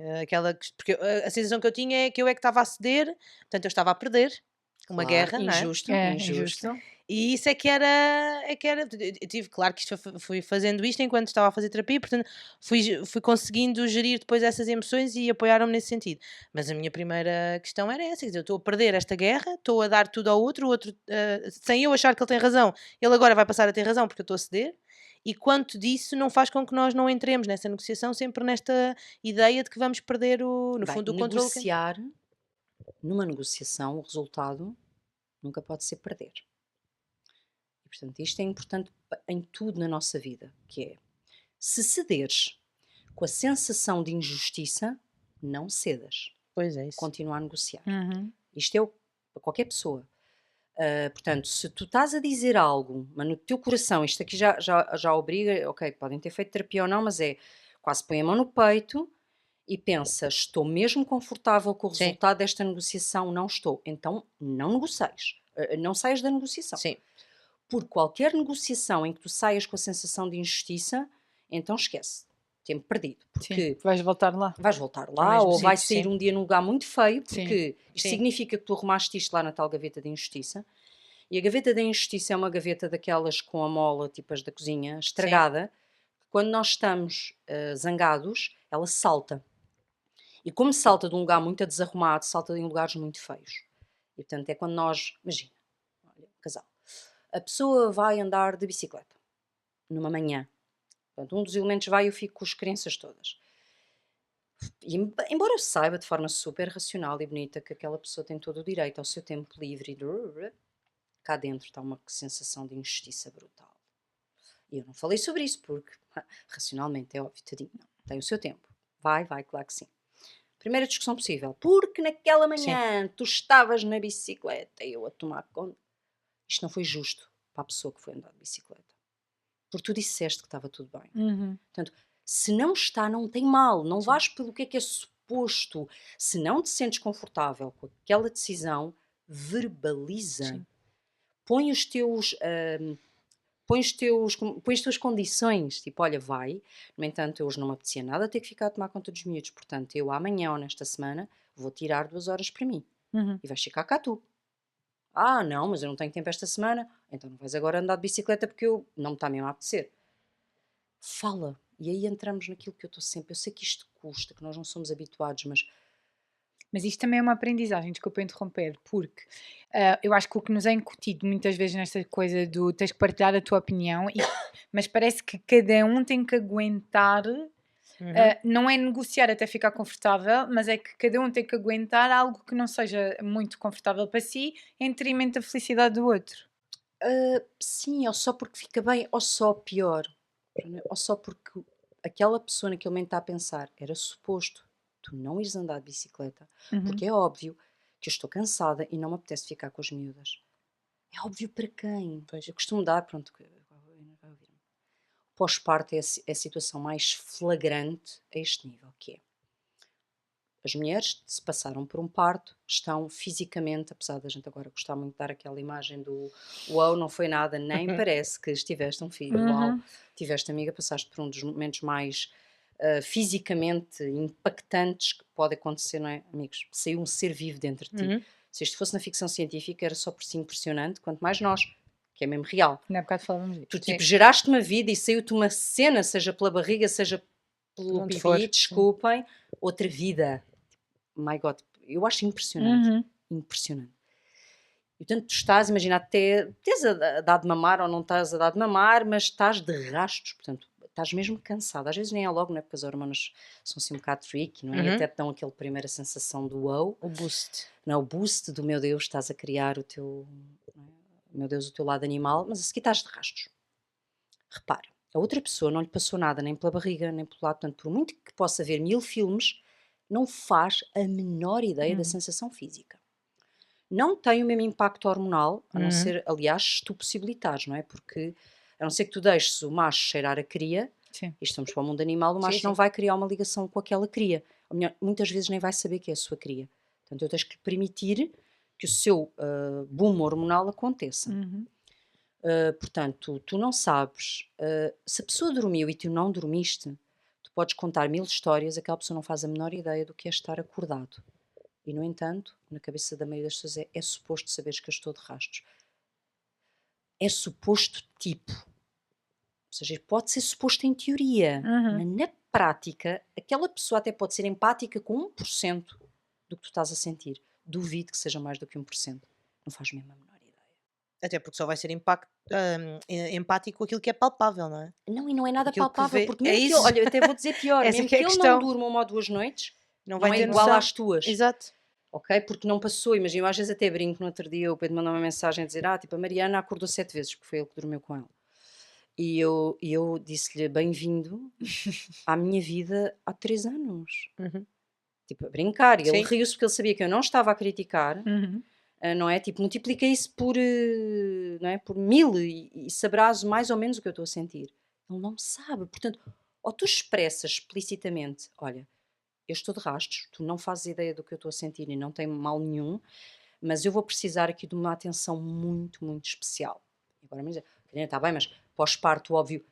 porque a sensação que eu tinha é que eu é que estava a ceder, portanto eu estava a perder uma guerra, não é? Injusto. E isso é que era, eu tive, claro que isto fui fazendo isto enquanto estava a fazer terapia, portanto fui conseguindo gerir depois essas emoções e apoiaram-me nesse sentido. Mas a minha primeira questão era essa, quer dizer, eu estou a perder esta guerra, estou a dar tudo ao outro, o outro, sem eu achar que ele tem razão, ele agora vai passar a ter razão porque eu estou a ceder. E quanto disso não faz com que nós não entremos nessa negociação sempre nesta ideia de que vamos perder no fundo o controle. Negociar, numa negociação, o resultado nunca pode ser perder. E, portanto, isto é importante em tudo na nossa vida, que é, se cederes com a sensação de injustiça, não cedas. Pois é isso. Continua a negociar. Isto é para qualquer pessoa. Portanto, se tu estás a dizer algo, mas no teu coração, isto aqui já obriga, ok, podem ter feito terapia ou não, mas é quase põe a mão no peito e pensa, estou mesmo confortável com o resultado desta negociação, não estou. Então, não negocies. Não saias da negociação. Sim. Por qualquer negociação em que tu saias com a sensação de injustiça, então esquece. Tempo perdido. Porque vais voltar lá. Vais voltar lá ou vai sair um dia num lugar muito feio, porque isto significa que tu arrumaste isto lá na tal gaveta de injustiça. E a gaveta da injustiça é uma gaveta daquelas com a mola, tipo as da cozinha, estragada. Quando nós estamos zangados, ela salta. E como salta de um lugar muito desarrumado, salta em lugares muito feios. E portanto é quando nós, imagina, olha, casal, a pessoa vai andar de bicicleta numa manhã. Portanto, um dos elementos vai e eu fico com as crenças todas. E, embora eu saiba de forma super racional e bonita que aquela pessoa tem todo o direito ao seu tempo livre, cá dentro está uma sensação de injustiça brutal. E eu não falei sobre isso porque, racionalmente, é óbvio, tadinho, não, tem o seu tempo. Vai, claro que sim. Primeira discussão possível. Porque naquela manhã tu estavas na bicicleta e eu a tomar conta. Isto não foi justo para a pessoa que foi andar de bicicleta. Porque tu disseste que estava tudo bem. Portanto, se não está, não tem mal. Não vais pelo que é suposto. Se não te sentes confortável com aquela decisão, verbaliza. Põe as tuas condições. Tipo, olha, vai. No entanto, eu hoje não me apetecia nada ter que ficar a tomar conta dos miúdos. Portanto, eu amanhã ou nesta semana vou tirar 2 horas para mim. E vais ficar cá tu. Ah, não, mas eu não tenho tempo esta semana. Então não vais agora andar de bicicleta porque eu não me está mesmo a apetecer. Fala. E aí entramos naquilo que eu estou sempre. Eu sei que isto custa, que nós não somos habituados, Mas isto também é uma aprendizagem, desculpa interromper, porque eu acho que o que nos é incutido muitas vezes nesta coisa do tens que partilhar a tua opinião, mas parece que cada um tem que aguentar Não é negociar até ficar confortável, mas é que cada um tem que aguentar algo que não seja muito confortável para si, em detrimento da felicidade do outro. Sim, ou só porque fica bem, ou só pior. Ou só porque aquela pessoa naquele momento está a pensar, era suposto tu não ires andar de bicicleta, porque é óbvio que eu estou cansada e não me apetece ficar com as miúdas. É óbvio para quem? Pois, eu costumo dar, pronto, pós-parto é a situação mais flagrante a este nível, que é as mulheres, se passaram por um parto, estão fisicamente, apesar da gente agora gostar muito de dar aquela imagem do uau, não foi nada, nem parece que estiveste um filho, uau, tiveste amiga, passaste por um dos momentos mais fisicamente impactantes que pode acontecer, não é, amigos? Saiu um ser vivo dentro de ti. Se isto fosse na ficção científica era só por si impressionante, quanto mais nós, que é mesmo real. Na bocado falávamos disso. Tu tipo geraste uma vida e saiu-te uma cena, seja pela barriga, seja pelo pipi, desculpem, outra vida. My God, eu acho impressionante. Impressionante. E portanto, tu estás, imagina, até tens a dar de mamar ou não estás a dar de mamar, mas estás de rastos, portanto, estás mesmo cansada. Às vezes nem é logo, não é? Porque as hormonas são assim um bocado tricky, não é? E até te dão aquela primeira sensação do wow. O boost. Não, o boost do meu Deus, estás a criar o teu, meu Deus, o teu lado animal, mas a seguir estás de rastos. Repara, a outra pessoa não lhe passou nada, nem pela barriga, nem pelo lado, portanto, por muito que possa ver 1000 filmes, não faz a menor ideia da sensação física. Não tem o mesmo impacto hormonal, a não ser, aliás, se tu possibilitares, não é? Porque, a não ser que tu deixes o macho cheirar a cria, e estamos para o mundo animal, o macho não vai criar uma ligação com aquela cria. Ou melhor, muitas vezes nem vai saber que é a sua cria. Portanto, eu tens que lhe permitir que o seu boom hormonal aconteça. Portanto, tu não sabes, se a pessoa dormiu e tu não dormiste, tu podes contar 1000 histórias, aquela pessoa não faz a menor ideia do que é estar acordado. E, no entanto, na cabeça da maioria das pessoas é suposto saberes que eu estou de rastos. É suposto tipo. Ou seja, pode ser suposto em teoria, mas na prática, aquela pessoa até pode ser empática com 1% do que tu estás a sentir. Duvido que seja mais do que 1%. Não faz mesmo a menor ideia. Até porque só vai ser empático com aquilo que é palpável, não é? Não, e não é nada Aquilo que palpável, vê- porque é mesmo que isso. ele, olha, eu até vou dizer pior, Essa mesmo que é que a ele questão. não durma uma ou 2 noites, Não não vai é ter igual noção. às tuas. Exato. Ok? Porque não passou, imagina, eu às vezes até brinco, no outro dia o Pedro mandou uma mensagem a dizer, tipo, a Mariana acordou 7 vezes, porque foi ele que dormiu com ela. E eu disse-lhe, bem-vindo à minha vida há 3 anos. Tipo, a brincar. E ele riu-se porque ele sabia que eu não estava a criticar, não é? Tipo, multiplica isso por, não é? Por 1000 e saberás mais ou menos o que eu estou a sentir. Ele não sabe. Portanto, ou tu expressas explicitamente, olha, eu estou de rastos, tu não fazes ideia do que eu estou a sentir e não tem mal nenhum, mas eu vou precisar aqui de uma atenção muito, muito especial. Agora, mas está bem, mas pós-parto, óbvio,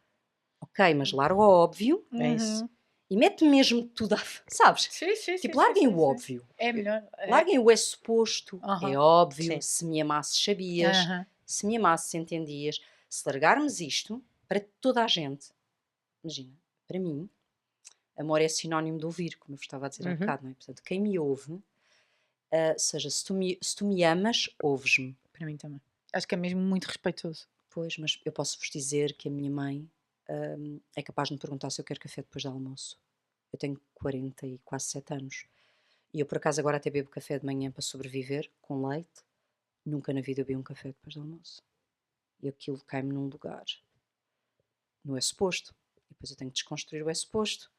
ok, mas larga o óbvio, É isso. e mete mesmo tudo, sabes? Sim, Tipo, larguem o óbvio. É melhor. Larguem o é suposto, é óbvio, Sim. se me amasses sabias, se me amasses entendias. Se largarmos isto, para toda a gente, imagina, para mim, amor é sinónimo de ouvir, como eu vos estava a dizer há bocado, não é? Portanto, quem me ouve, seja, se tu me amas, ouves-me. Para mim também. Acho que é mesmo muito respeitoso. Pois, mas eu posso-vos dizer que a minha mãe é capaz de me perguntar se eu quero café depois do almoço. Eu tenho 40 e quase 7 anos. E eu, por acaso, agora até bebo café de manhã para sobreviver, com leite. Nunca na vida eu bebi um café depois do almoço. E aquilo cai-me num lugar. Não é suposto. E depois eu tenho que desconstruir o é suposto.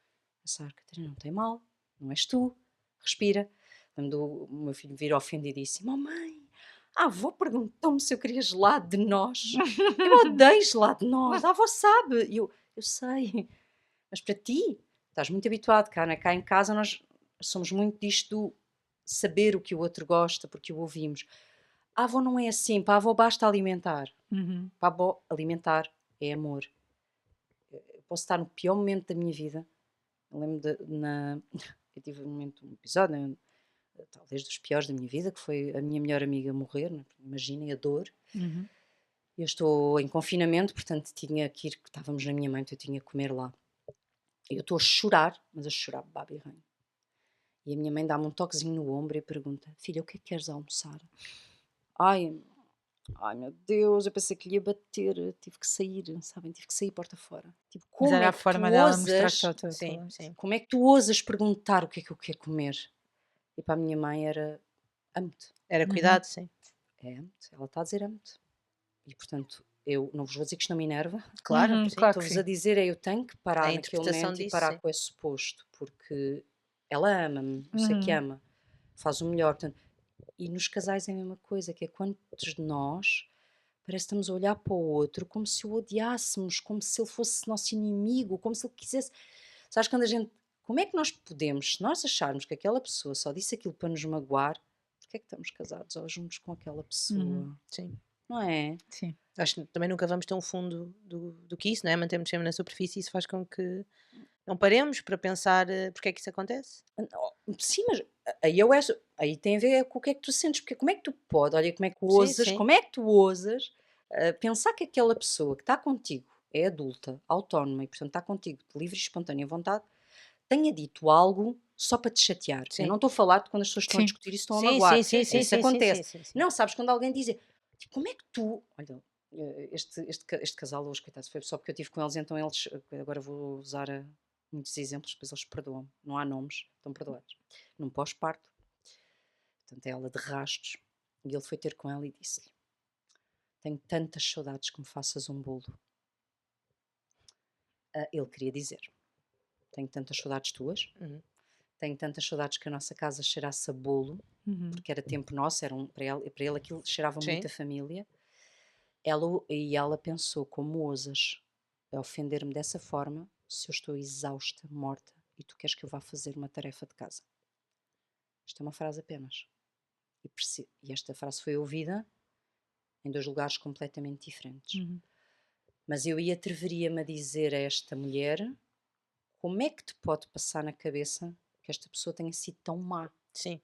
Pensar, Catarina, não tem mal. Não és tu. Respira. Quando o meu filho vir ofendidíssimo, oh mãe, a avó perguntou-me se eu queria gelado de nós. Eu odeio gelado de nós. A avó sabe. E eu sei. Mas para ti, estás muito habituado, cá, né? Cá em casa nós somos muito disto do saber o que o outro gosta, porque o ouvimos. A avó não é assim. Para a avó basta alimentar. Para a avó alimentar é amor. Eu posso estar no pior momento da minha vida. Eu lembro eu tive um episódio, né? Talvez dos piores da minha vida, que foi a minha melhor amiga morrer, né? Imaginem a dor. Eu estou em confinamento, portanto tinha que ir, estávamos na minha mãe, então eu tinha que comer lá. Eu estou a chorar, mas a chorar baba e ranho. E a minha mãe dá-me um toquezinho no ombro e pergunta, filha, o que é que queres almoçar? Ai, Ai meu Deus, eu pensei que lhe ia bater, tive que sair, sabem? Tive que sair porta fora. Tipo, Mas como era é a que tu forma dela mostrar-te ousas, ao teu Sim, lado. sim. como é que tu ousas perguntar o que é que eu quero comer? E para a minha mãe era amo-te, Era Uhum. cuidado, sim. é amo-te, ela está a dizer amo-te. E portanto, eu não vos vou dizer que isto não me enerva, Claro, Uhum, sim. claro que estou-vos sim. a dizer eu tenho que A parar naquele interpretação momento e disso, parar sim. com esse suposto, porque ela ama-me, eu sei que Uhum. ama, faz o melhor. Portanto, e nos casais é a mesma coisa, que é quantos de nós parece que estamos a olhar para o outro como se o odiássemos, como se ele fosse nosso inimigo, como se ele quisesse. Sabes quando a gente. Como é que nós podemos, se nós acharmos que aquela pessoa só disse aquilo para nos magoar, porque é que estamos casados ou juntos com aquela pessoa? Sim. Não é? Sim. Acho que também nunca vamos tão fundo do que isso, não é? Mantemos sempre na superfície e isso faz com que não paremos para pensar porque é que isso acontece. Sim, mas aí tem a ver com o que é que tu sentes, porque como é que tu podes, olha como é que Sim, ousas, sim. como é que tu ousas pensar que aquela pessoa que está contigo é adulta, autónoma e portanto está contigo de livre e espontânea vontade, tenha dito algo só para te chatear. Eu não Sim. estou a falar de quando as pessoas estão a Sim. discutir e estão a Sim, sim, magoar. sim, sim, Isso sim, sim, sim, acontece. sim, sim. Não, sabes, quando alguém diz, tipo, como é que tu, olha, este casal hoje, coitados, foi só porque eu estive com eles, então eles, agora vou usar muitos exemplos, depois eles perdoam, não há nomes, estão perdoados. Num pós-parto, portanto, é ela de rastos, e ele foi ter com ela e disse-lhe: tenho tantas saudades que me faças um bolo. Ele queria dizer: tenho tantas saudades tuas, Uhum. tenho tantas saudades que a nossa casa cheirasse a bolo, Uhum. porque era tempo nosso, para ele aquilo cheirava Sim. muito a família. Ela pensou, como ousas a ofender-me dessa forma, se eu estou exausta, morta, e tu queres que eu vá fazer uma tarefa de casa. Isto é uma frase apenas. E esta frase foi ouvida em dois lugares completamente diferentes. Uhum. Mas eu atreveria-me a dizer a esta mulher como é que te pode passar na cabeça que esta pessoa tenha sido tão má. Sim.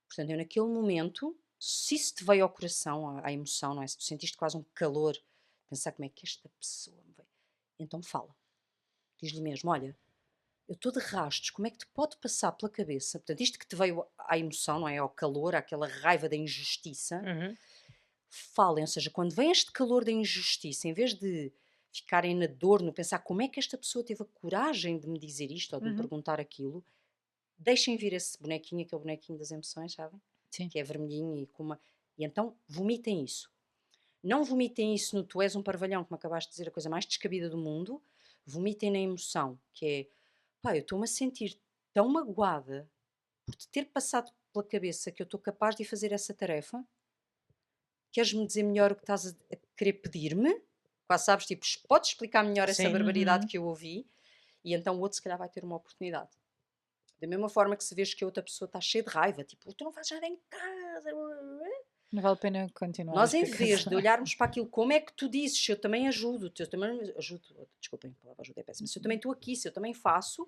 Portanto, eu naquele momento, se isso te veio ao coração, à emoção, não é? Se tu sentiste quase um calor, pensar como é que esta pessoa me veio, então fala. Diz-lhe mesmo, olha, eu estou de rastos, como é que te pode passar pela cabeça? Portanto, isto que te veio à emoção, não é? Ao calor, àquela raiva da injustiça, Uhum. falem, ou seja, quando vem este calor da injustiça, em vez de ficarem na dor, no pensar como é que esta pessoa teve a coragem de me dizer isto ou de me Uhum. perguntar aquilo, deixem vir esse bonequinho, aquele bonequinho das emoções, sabem? Sim. Que é vermelhinho e com uma. E então vomitem isso. Não vomitem isso no tu és um parvalhão, que me acabaste de dizer a coisa mais descabida do mundo. Vomitem na emoção, que é pá, eu estou-me a sentir tão magoada por te ter passado pela cabeça que eu estou capaz de fazer essa tarefa. Queres-me dizer melhor o que estás a querer pedir-me? Quase sabes, tipo, podes explicar melhor essa Sim. barbaridade Uhum. que eu ouvi? E então o outro se calhar vai ter uma oportunidade. Da mesma forma que se vês que a outra pessoa está cheia de raiva, tipo, tu não fazes nada em casa. Não vale a pena continuar a Nós, em vez de explicação. olharmos para aquilo, como é que tu dizes, se eu também ajudo, se eu também ajudo, desculpem, a palavra ajuda é péssima, se eu também estou aqui, se eu também faço,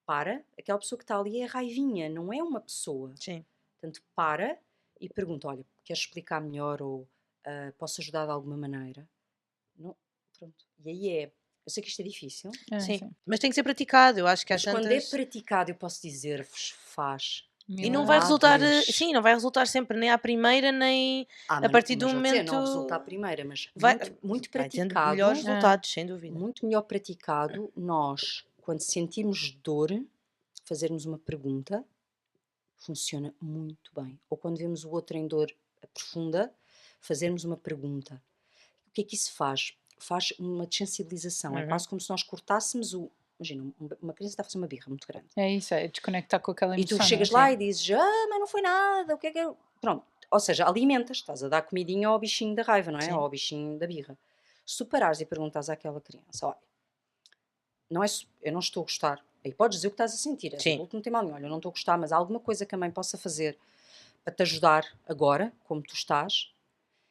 para, aquela pessoa que está ali é raivinha, não é uma pessoa. Sim. Portanto, para e pergunta, olha, queres explicar melhor ou posso ajudar de alguma maneira? Não, pronto. E aí eu sei que isto é difícil, Sim. Sim. Mas tem que ser praticado. Eu acho que às mas quando é tantas. praticado, eu posso dizer-vos, faz E não vai resultar, milagres. sim, não vai resultar sempre nem à primeira, nem a partir do Mas vou dizer, momento. não resulta à primeira, mas Vai, muito vai tendo praticado, melhores resultados, sem dúvida. muito melhor praticado, nós, quando sentimos dor, fazermos uma pergunta, funciona muito bem. Ou quando vemos o outro em dor profunda, fazermos uma pergunta. O que é que isso faz? Faz uma desensibilização. É Uhum. quase como se nós cortássemos o. Imagina, uma criança está a fazer uma birra muito grande. É isso, é desconectar com aquela E emoção, tu chegas não é? lá e dizes, mas não foi nada, o que é que é? Pronto. Ou seja, alimentas, estás a dar comidinha ao bichinho da raiva, não é? Sim. Ou ao bichinho da birra. Se tu parares e perguntas àquela criança, olha, não é, eu não estou a gostar. Aí podes dizer o que estás a sentir, és Sim. adulto, não tem mal nenhum, olha, eu não estou a gostar, mas há alguma coisa que a mãe possa fazer para te ajudar agora, como tu estás,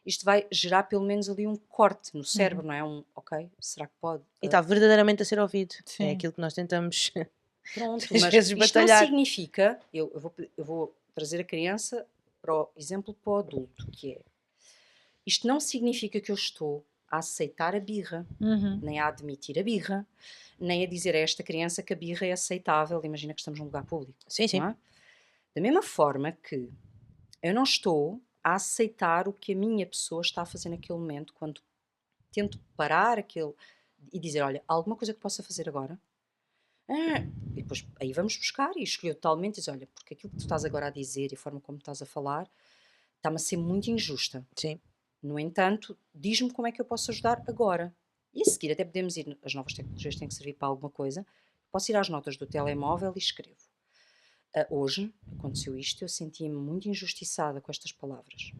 isto vai gerar pelo menos ali um corte no cérebro, não é? Ok, será que pode? E está verdadeiramente a ser ouvido. É Sim. aquilo que nós tentamos Pronto, às mas vezes isto não batalhar. significa, eu vou trazer a criança para o exemplo para o adulto, que é, isto não significa que eu estou a aceitar a birra, Uhum. nem a admitir a birra, nem a dizer a esta criança que a birra é aceitável, imagina que estamos num lugar público. Sim, sim. Não é? Da mesma forma que eu não estou a aceitar o que a minha pessoa está a fazer naquele momento, quando tento parar aquele e dizer, olha, há alguma coisa que possa fazer agora? E depois aí vamos buscar e escolher totalmente e dizer, olha, porque aquilo que tu estás agora a dizer e a forma como estás a falar está-me a ser muito injusta. Sim. No entanto, diz-me como é que eu posso ajudar agora. E a seguir até podemos ir, as novas tecnologias têm que servir para alguma coisa, posso ir às notas do telemóvel e escrevo. Hoje aconteceu isto, eu senti-me muito injustiçada com estas palavras.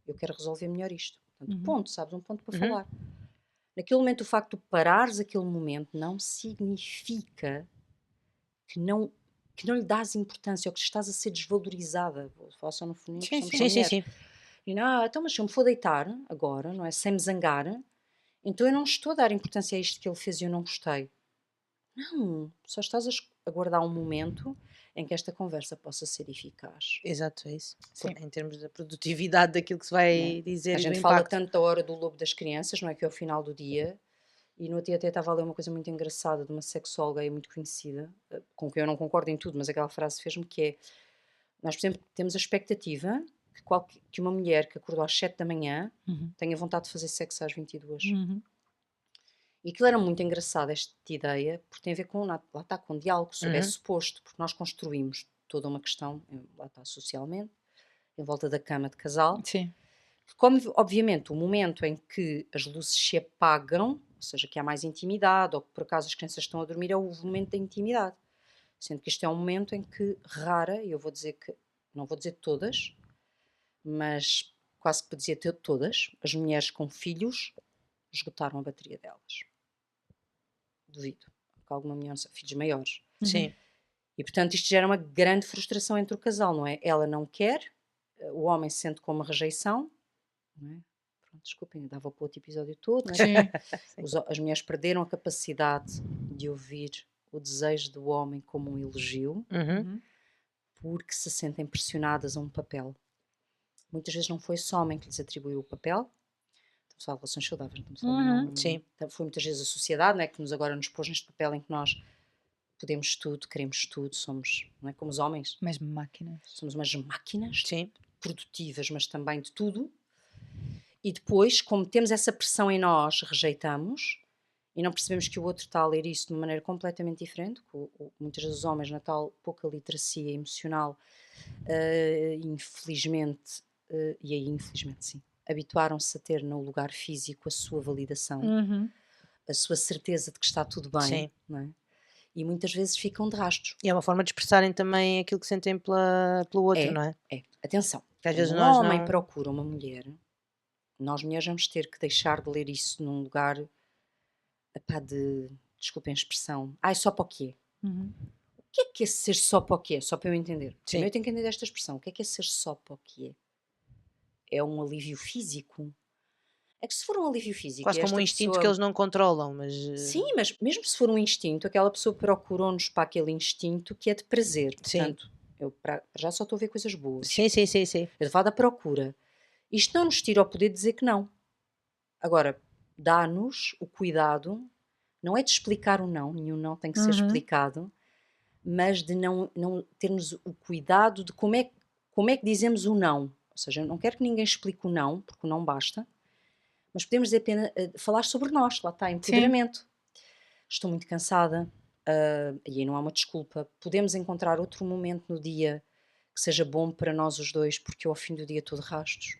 Eu quero resolver melhor isto. Portanto, ponto, sabes, um ponto para falar. Naquele momento, o facto de parares aquele momento não significa que não lhe dás importância ou que estás a ser desvalorizada. Vou falar só no feminino, Sim, somos sim, só sim, mulheres. sim. E então, mas se eu me for deitar agora, não é? Sem me zangar, então eu não estou a dar importância a isto que ele fez e eu não gostei. Não, só estás a guardar um momento em que esta conversa possa ser eficaz. Exato, é isso. Sim. Em termos da produtividade daquilo que se vai dizer A e do gente fala impacto. tanto da hora do lobo das crianças, não é? Que é o final do dia. E no outro dia até estava a ler uma coisa muito engraçada de uma sexóloga aí muito conhecida, com quem eu não concordo em tudo, mas aquela frase fez-me que é, nós, por exemplo, temos a expectativa que uma mulher que acordou às 7 da manhã tenha vontade de fazer sexo às 22. E aquilo era muito engraçado, esta ideia, porque tem a ver com, lá está, com diálogo, sobre é suposto, porque nós construímos toda uma questão, lá está, socialmente, em volta da cama de casal. Sim. Como, obviamente, o momento em que as luzes se apagam, ou seja, que há mais intimidade, ou que por acaso as crianças estão a dormir, é o momento da intimidade. Sendo que isto é um momento em que rara, e eu vou dizer que, não vou dizer todas, mas quase que podia dizer todas, as mulheres com filhos esgotaram a bateria delas. Duvido. Porque alguma mulher, filhos maiores. Sim. E portanto isto gera uma grande frustração entre o casal, não é? Ela não quer, o homem sente como uma rejeição, não é? Pronto, desculpem, eu dava para outro episódio todo, não é? Sim. As mulheres perderam a capacidade de ouvir o desejo do homem como um elogio, porque se sentem pressionadas a um papel. Muitas vezes não foi só o homem que lhes atribuiu o papel, estamos a falar de relações saudáveis, não estamos a falar Sim. foi muitas vezes a sociedade, não é, que agora nos pôs neste papel em que nós podemos tudo, queremos tudo, somos, não é, como os homens. Mas máquinas. Somos umas máquinas. Sim. Produtivas, mas também de tudo. E depois, como temos essa pressão em nós, rejeitamos e não percebemos que o outro está a ler isso de uma maneira completamente diferente. Muitas vezes os homens, na tal pouca literacia emocional, infelizmente, e aí infelizmente sim, habituaram-se a ter no lugar físico a sua validação, a sua certeza de que está tudo bem, Sim. não é? E muitas vezes ficam de rastros. E é uma forma de expressarem também aquilo que sentem pelo outro, não é? Atenção, Que às vezes quando um nós homem não... procura uma mulher, nós mulheres vamos ter que deixar de ler isso num lugar, desculpem a expressão, só para o quê? O que é ser só para o quê? Só para eu entender. Sim. Eu tenho que entender esta expressão. O que é ser só para o quê? É um alívio físico? É que se for um alívio físico Quase e como um esta instinto pessoa... que eles não controlam, mas... Sim, mas mesmo se for um instinto, aquela pessoa procurou-nos para aquele instinto que é de prazer. Sim. Portanto, eu já só estou a ver coisas boas. Sim. Eu levar da procura. Isto não nos tira o poder de dizer que não. Agora, dá-nos o cuidado, não é de explicar o não, nenhum não tem que ser explicado, mas de não termos o cuidado de como é que dizemos o não. Ou seja, eu não quero que ninguém explique o não, porque o não basta, mas podemos apenas falar sobre nós, lá está, empoderamento. Estou muito cansada, e aí não há uma desculpa. Podemos encontrar outro momento no dia que seja bom para nós os dois, porque eu ao fim do dia estou de rastos.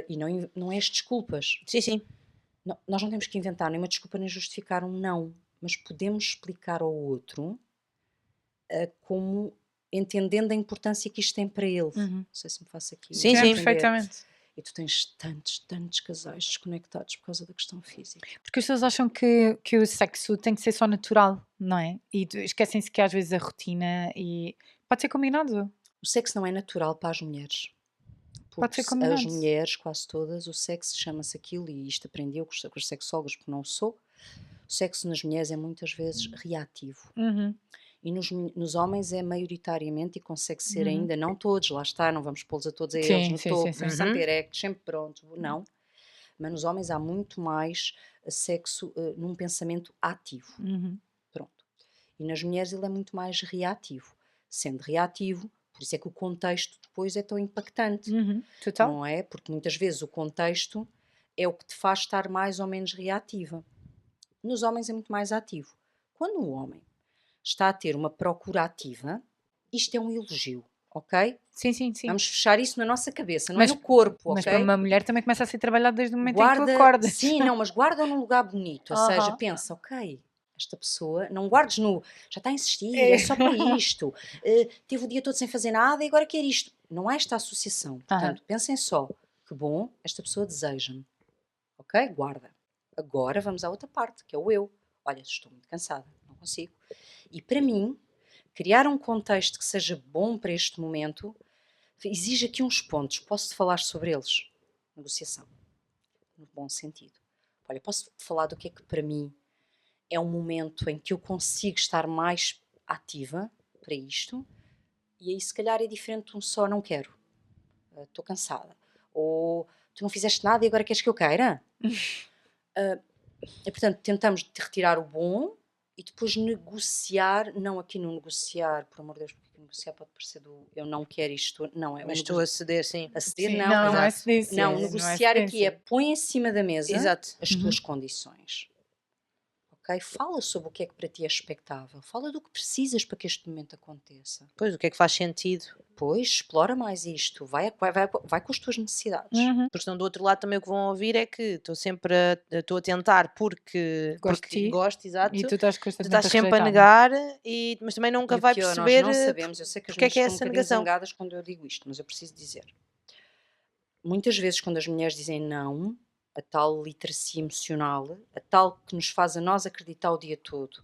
E não é as desculpas. Sim. Nós não temos que inventar nenhuma desculpa nem justificar um não, mas podemos explicar ao outro como entendendo a importância que isto tem para ele. Não sei se me faço aqui. Sim, perfeitamente. E tu tens tantos casais desconectados por causa da questão física. Porque as pessoas acham que o sexo tem que ser só natural, não é? E esquecem-se que às vezes a rotina e pode ser combinado. O sexo não é natural para as mulheres. Pode ser Porque combinado. as mulheres, quase todas, o sexo chama-se aquilo, e isto aprendi eu com os sexólogos, porque não o sou. O sexo nas mulheres é muitas vezes reativo. E nos homens é maioritariamente, e consegue ser ainda, não todos, lá está, não vamos pô-los a todos a eles no topo, sempre erectos, sempre pronto, não. Mas nos homens há muito mais sexo num pensamento ativo. Pronto. E nas mulheres ele é muito mais reativo. Sendo reativo, Por isso é que o contexto depois é tão impactante, Total. não é? Porque muitas vezes o contexto é o que te faz estar mais ou menos reativa. Nos homens é muito mais ativo. Quando o homem está a ter uma procura ativa, isto é um elogio, ok? Sim. Vamos fechar isso na nossa cabeça, não Mas, é no corpo, mas ok? para uma mulher também começa a ser trabalhado desde o momento em que tu Guarda, acordas. sim, não, mas guarda num lugar bonito, ou seja, pensa, ok, esta pessoa, não guardes no, já está a insistir, é só para isto, teve o dia todo sem fazer nada e agora quer isto. Não há esta associação, portanto, pensem só, que bom, esta pessoa deseja-me, ok? Guarda. Agora vamos à outra parte, que é o eu. Olha, estou muito cansada, não consigo. E para mim, criar um contexto que seja bom para este momento exige aqui uns pontos. Posso-te falar sobre eles? Negociação. No bom sentido. Olha, posso falar do que é que para mim é um momento em que eu consigo estar mais ativa para isto, e aí se calhar é diferente de um só não quero, estou cansada, ou tu não fizeste nada e agora queres que eu queira? E portanto tentamos retirar o bom e depois negociar, não aqui no negociar, por amor de Deus, porque negociar pode parecer do eu não quero isto, não é. Mas estou a ceder, sim. A ceder, Sim, não, não é cedência. não, negociar aqui é põe em cima da mesa Exato. as tuas condições. Ok? Fala sobre o que é que para ti é expectável. Fala do que precisas para que este momento aconteça. Pois, o que é que faz sentido? Pois, explora mais isto. Vai com as tuas necessidades. Porque senão do outro lado também o que vão ouvir é que estou sempre estou a tentar porque gosto, exato. E tu estás Tu estás constantemente sempre a rejeitar. negar, mas também nunca E o vai pior, perceber nós não sabemos. Eu sei que as porque é mulheres que é ficam um essa bocadinho negação. zangadas quando eu digo isto, mas eu preciso dizer. Muitas vezes quando as mulheres dizem não, a tal literacia emocional, a tal que nos faz a nós acreditar o dia todo.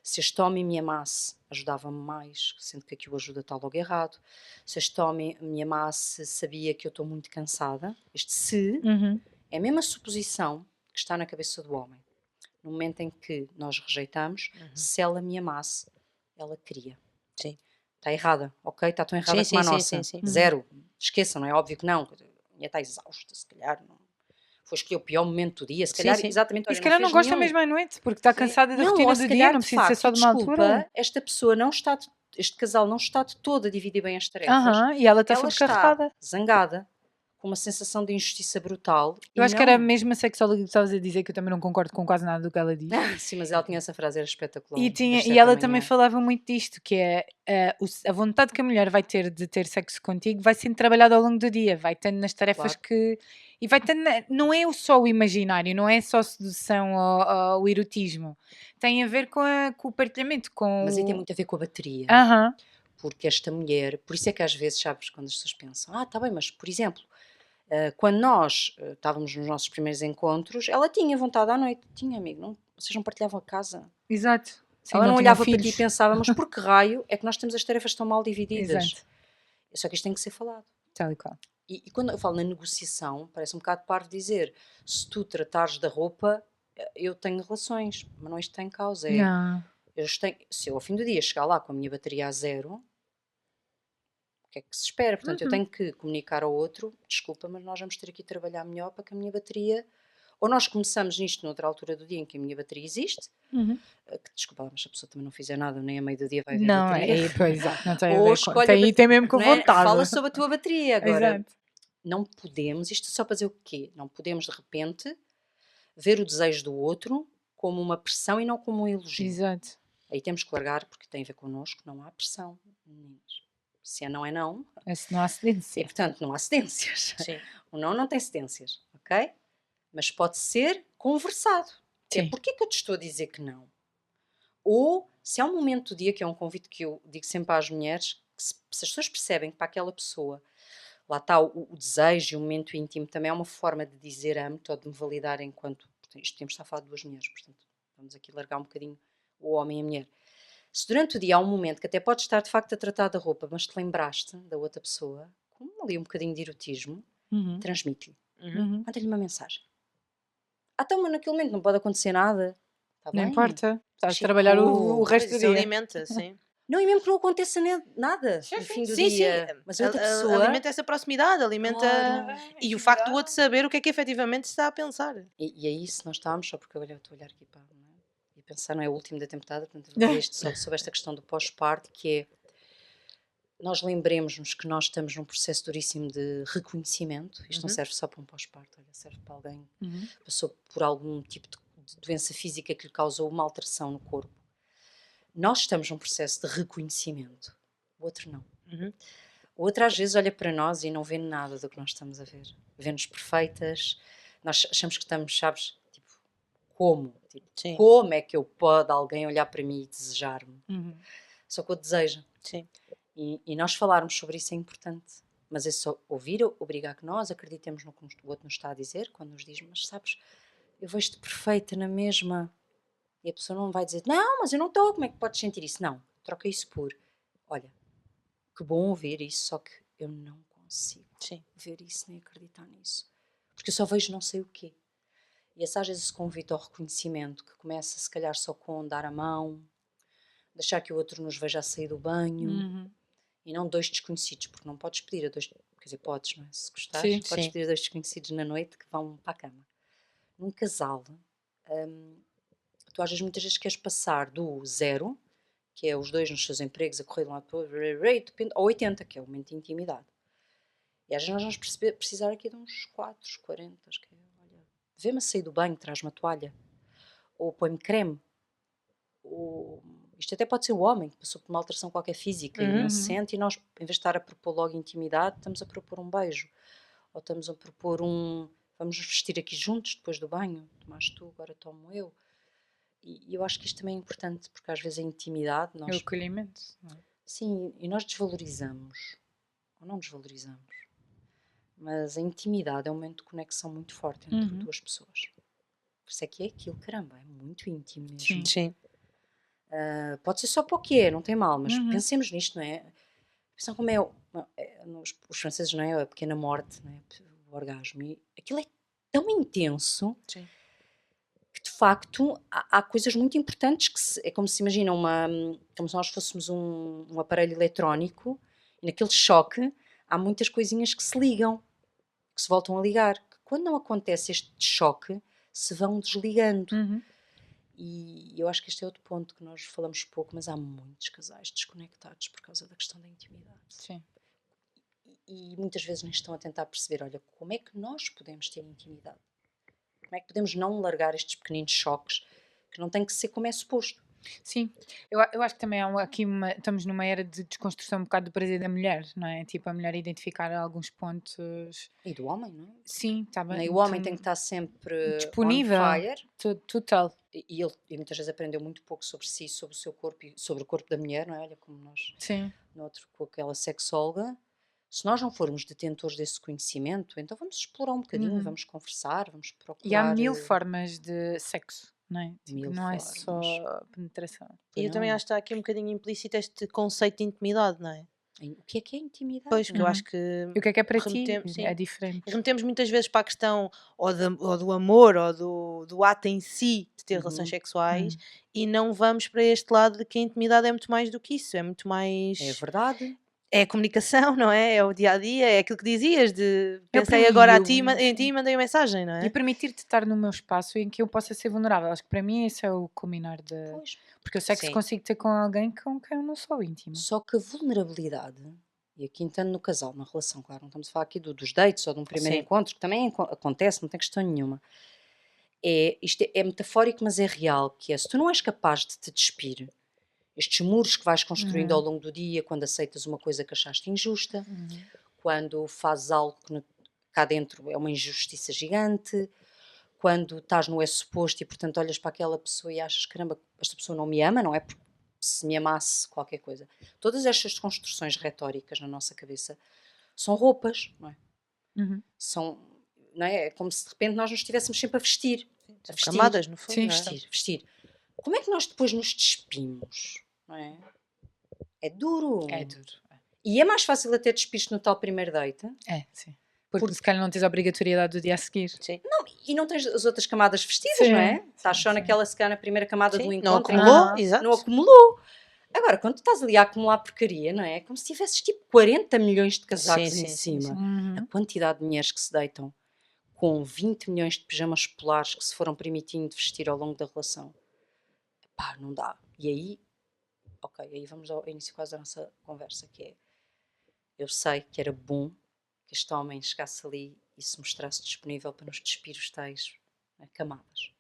Se este homem me amasse, ajudava-me mais, sendo que aqui o ajuda está logo errado. Se este homem me amasse, sabia que eu estou muito cansada. Este se é a mesma suposição que está na cabeça do homem. No momento em que nós rejeitamos, se ela me amasse, ela queria. Sim. Está errada, ok? Está tão errada como a nossa. Sim. Zero. Esqueçam, não é óbvio que não. A está exausta, se calhar. Não. Foi escolher o pior momento do dia, se calhar, exatamente. E se calhar não gosta mesmo à noite, porque está cansada da rotina do dia, não precisa ser só de uma altura. Esta pessoa não está, este casal não está de todo a dividir bem as tarefas. E ela está sobrecarregada. Zangada, com uma sensação de injustiça brutal. Eu acho que era a mesma sexóloga que estavas a dizer, que eu também não concordo com quase nada do que ela diz. Sim, mas ela tinha essa frase, era espetacular. E ela também falava muito disto, que é a vontade que a mulher vai ter de ter sexo contigo vai sendo trabalhada ao longo do dia, vai tendo nas tarefas que... E vai tendo, não é só o imaginário, não é só a sedução ou o erotismo. Tem a ver com o partilhamento. Mas aí tem muito a ver com a bateria. Porque esta mulher... Por isso é que às vezes, sabes, quando as pessoas pensam, está bem, mas por exemplo... quando nós estávamos nos nossos primeiros encontros, ela tinha vontade à noite. Tinha, amigo, vocês não partilhavam a casa. Exato. Sim, ela não olhava para ti e pensava, mas por que raio é que nós temos as tarefas tão mal divididas? Exato. Só que isto tem que ser falado. Tal e qual. E quando eu falo na negociação, parece um bocado parvo dizer, se tu tratares da roupa, eu tenho relações, mas não isto tem causa. Se eu ao fim do dia chegar lá com a minha bateria a zero, o que é que se espera? Portanto, eu tenho que comunicar ao outro, desculpa, mas nós vamos ter aqui trabalhar melhor para que a minha bateria... Ou nós começamos nisto noutra altura do dia em que a minha bateria existe, que, desculpa, mas a pessoa também não fizer nada, nem a meio do dia vai haver bateria. Não tem a ver com... Tem mesmo com vontade. Fala sobre a tua bateria agora. Exato. Não podemos, isto só para dizer o quê? Não podemos, de repente, ver o desejo do outro como uma pressão e não como um elogio. Exato. Aí temos que largar, porque tem a ver connosco, não há pressão, meninas. Se é não, é não. Não há cedência. E, portanto, não há cedências. Sim. O não tem cedências, ok? Mas pode ser conversado. Sim. Porquê que eu te estou a dizer que não? Ou, se há um momento do dia, que é um convite que eu digo sempre às mulheres, que se as pessoas percebem que para aquela pessoa lá está o desejo e o momento íntimo, também é uma forma de dizer amo-te ou de me validar enquanto... Isto temos de estar a falar de duas mulheres, portanto, vamos aqui largar um bocadinho o homem e a mulher. Se durante o dia há um momento que até pode estar de facto a tratar da roupa, mas te lembraste da outra pessoa, com ali um bocadinho de erotismo, transmite-lhe. Manda-lhe uma mensagem. Então, mas naquele momento não pode acontecer nada. Tá não bem? importa. Estás a trabalhar o resto do dia. Alimenta, sim. Não, e mesmo que não aconteça nada no fim do dia. Sim. Mas a outra pessoa... Alimenta essa proximidade, alimenta... Claro. E o facto do outro saber o que é que efetivamente se está a pensar. E é isso, nós estamos, só porque eu estou a olhar aqui para... E pensar, não é o último da temporada, portanto, eu vou dizer isto sobre esta questão do pós-parto, que é... nós lembremos-nos que nós estamos num processo duríssimo de reconhecimento. Isto não serve só para um pós-parto, serve para alguém que passou por algum tipo de doença física que lhe causou uma alteração no corpo. Nós estamos num processo de reconhecimento, o outro não. O outro às vezes olha para nós e não vê nada do que nós estamos a ver. Vê-nos perfeitas, nós achamos que estamos, sabes, tipo, como? Tipo, como é que pode alguém olhar para mim e desejar-me? Só que o deseja. Sim. E nós falarmos sobre isso é importante. Mas é só ouvir, obrigar que nós acreditemos no que o outro nos está a dizer, quando nos diz, mas sabes, eu vejo-te perfeita na mesma. E a pessoa não vai dizer, não, mas eu não estou, como é que podes sentir isso? Não, troca isso por, olha, que bom ouvir isso, só que eu não consigo ver isso nem acreditar nisso. Porque eu só vejo não sei o quê. E às vezes esse convite ao reconhecimento, que começa se calhar só com dar a mão, deixar que o outro nos veja a sair do banho, e não 2 desconhecidos, porque não podes pedir a 2, quer dizer, podes, não é? Se gostares, podes pedir a 2 desconhecidos na noite que vão para a cama. Num casal, tu às vezes muitas vezes queres passar do 0, que é os 2 nos seus empregos a correr de um lado para o outro, ao 80, que é o momento de intimidade. E às vezes nós vamos precisar aqui de uns 4, 40, que é, olha, vê-me a sair do banho, traz-me a toalha, ou põe-me creme, ou isto até pode ser o homem que passou por uma alteração qualquer física e não se sente, e nós, em vez de estar a propor logo intimidade, estamos a propor um beijo, ou estamos a propor vamos nos vestir aqui juntos depois do banho, tomaste tu, agora tomo eu. E eu acho que isto também é importante, porque às vezes a intimidade... É o acolhimento. Sim, e nós desvalorizamos, ou não desvalorizamos, mas a intimidade é um momento de conexão muito forte entre duas pessoas. Por isso é que é aquilo, caramba, é muito íntimo mesmo. Sim. Pode ser só para o que é, não tem mal, mas pensemos nisto, não é? Pensam como os franceses, não é? A pequena morte, não é? O orgasmo. E aquilo é tão intenso que, de facto, há coisas muito importantes que é como se imagina como se nós fôssemos um aparelho eletrónico, e naquele choque há muitas coisinhas que se ligam, que se voltam a ligar. Que quando não acontece este choque, se vão desligando. E eu acho que este é outro ponto que nós falamos pouco, mas há muitos casais desconectados por causa da questão da intimidade. Sim. E muitas vezes nem estão a tentar perceber, olha, como é que nós podemos ter intimidade? Como é que podemos não largar estes pequeninos choques que não tem que ser como é suposto? Sim, eu acho que também há aqui estamos numa era de desconstrução um bocado do prazer da mulher, não é? Tipo, a mulher identificar alguns pontos. E do homem, não é? Sim, está bem. Nem o homem tem que estar sempre disponível, on fire. Total. E ele muitas vezes aprendeu muito pouco sobre si, sobre o seu corpo e sobre o corpo da mulher, não é? Olha como nós, no outro, com aquela sexóloga. Se nós não formos detentores desse conhecimento, então vamos explorar um bocadinho, vamos conversar, vamos procurar... E há 1000 formas de sexo, não é? Tipo, 1000 não é formas. só penetração. E eu também acho que está aqui um bocadinho implícito este conceito de intimidade, não é? O que é intimidade? Pois, que eu acho que... E o que é para ti? É diferente. Remetemos muitas vezes para a questão ou do amor ou do ato em si de ter relações sexuais e não vamos para este lado de que a intimidade é muito mais do que isso, é muito mais... É verdade. É a comunicação, não é? É o dia-a-dia, é aquilo que dizias de pensei agora em ti e mandei a mensagem, não é? E permitir-te estar no meu espaço em que eu possa ser vulnerável. Acho que para mim esse é o culminar Pois. Porque eu sei que consigo ter com alguém com quem eu não sou íntima. Só que a vulnerabilidade, e aqui entrando no casal, na relação, claro, não estamos a falar aqui dos dates ou de um primeiro encontro, que também acontece, não tem questão nenhuma. Isto é metafórico, mas é real, que é, se tu não és capaz de te despir, estes muros que vais construindo ao longo do dia, quando aceitas uma coisa que achaste injusta, quando fazes algo que cá dentro é uma injustiça gigante, quando estás no é suposto e portanto olhas para aquela pessoa e achas, caramba, esta pessoa não me ama, não é? Porque se me amasse qualquer coisa. Todas estas construções retóricas na nossa cabeça são roupas, não é? São, não é? É como se de repente nós nos estivéssemos sempre a vestir. A vestir. Camadas, no fundo. Sim, não é? Vestir. Como é que nós depois nos despimos? Não é? É duro. É duro. E é mais fácil até despir-te no tal primeiro date. É, sim. Porque se calhar não tens a obrigatoriedade do dia a seguir. Sim. Não, e não tens as outras camadas vestidas, não é? Estás só naquela, se calhar, na primeira camada do encontro. Não acumulou, exato. Não acumulou. Agora, quando tu estás ali a acumular porcaria, não é? É como se tivesses tipo 40 milhões de casacos em cima. A quantidade de mulheres que se deitam com 20 milhões de pijamas polares que se foram permitindo de vestir ao longo da relação. Pá, não dá. E aí, ok, aí vamos ao início quase da nossa conversa, que é, Eu sei que era bom que este homem chegasse ali e se mostrasse disponível para nos despir os tais camadas.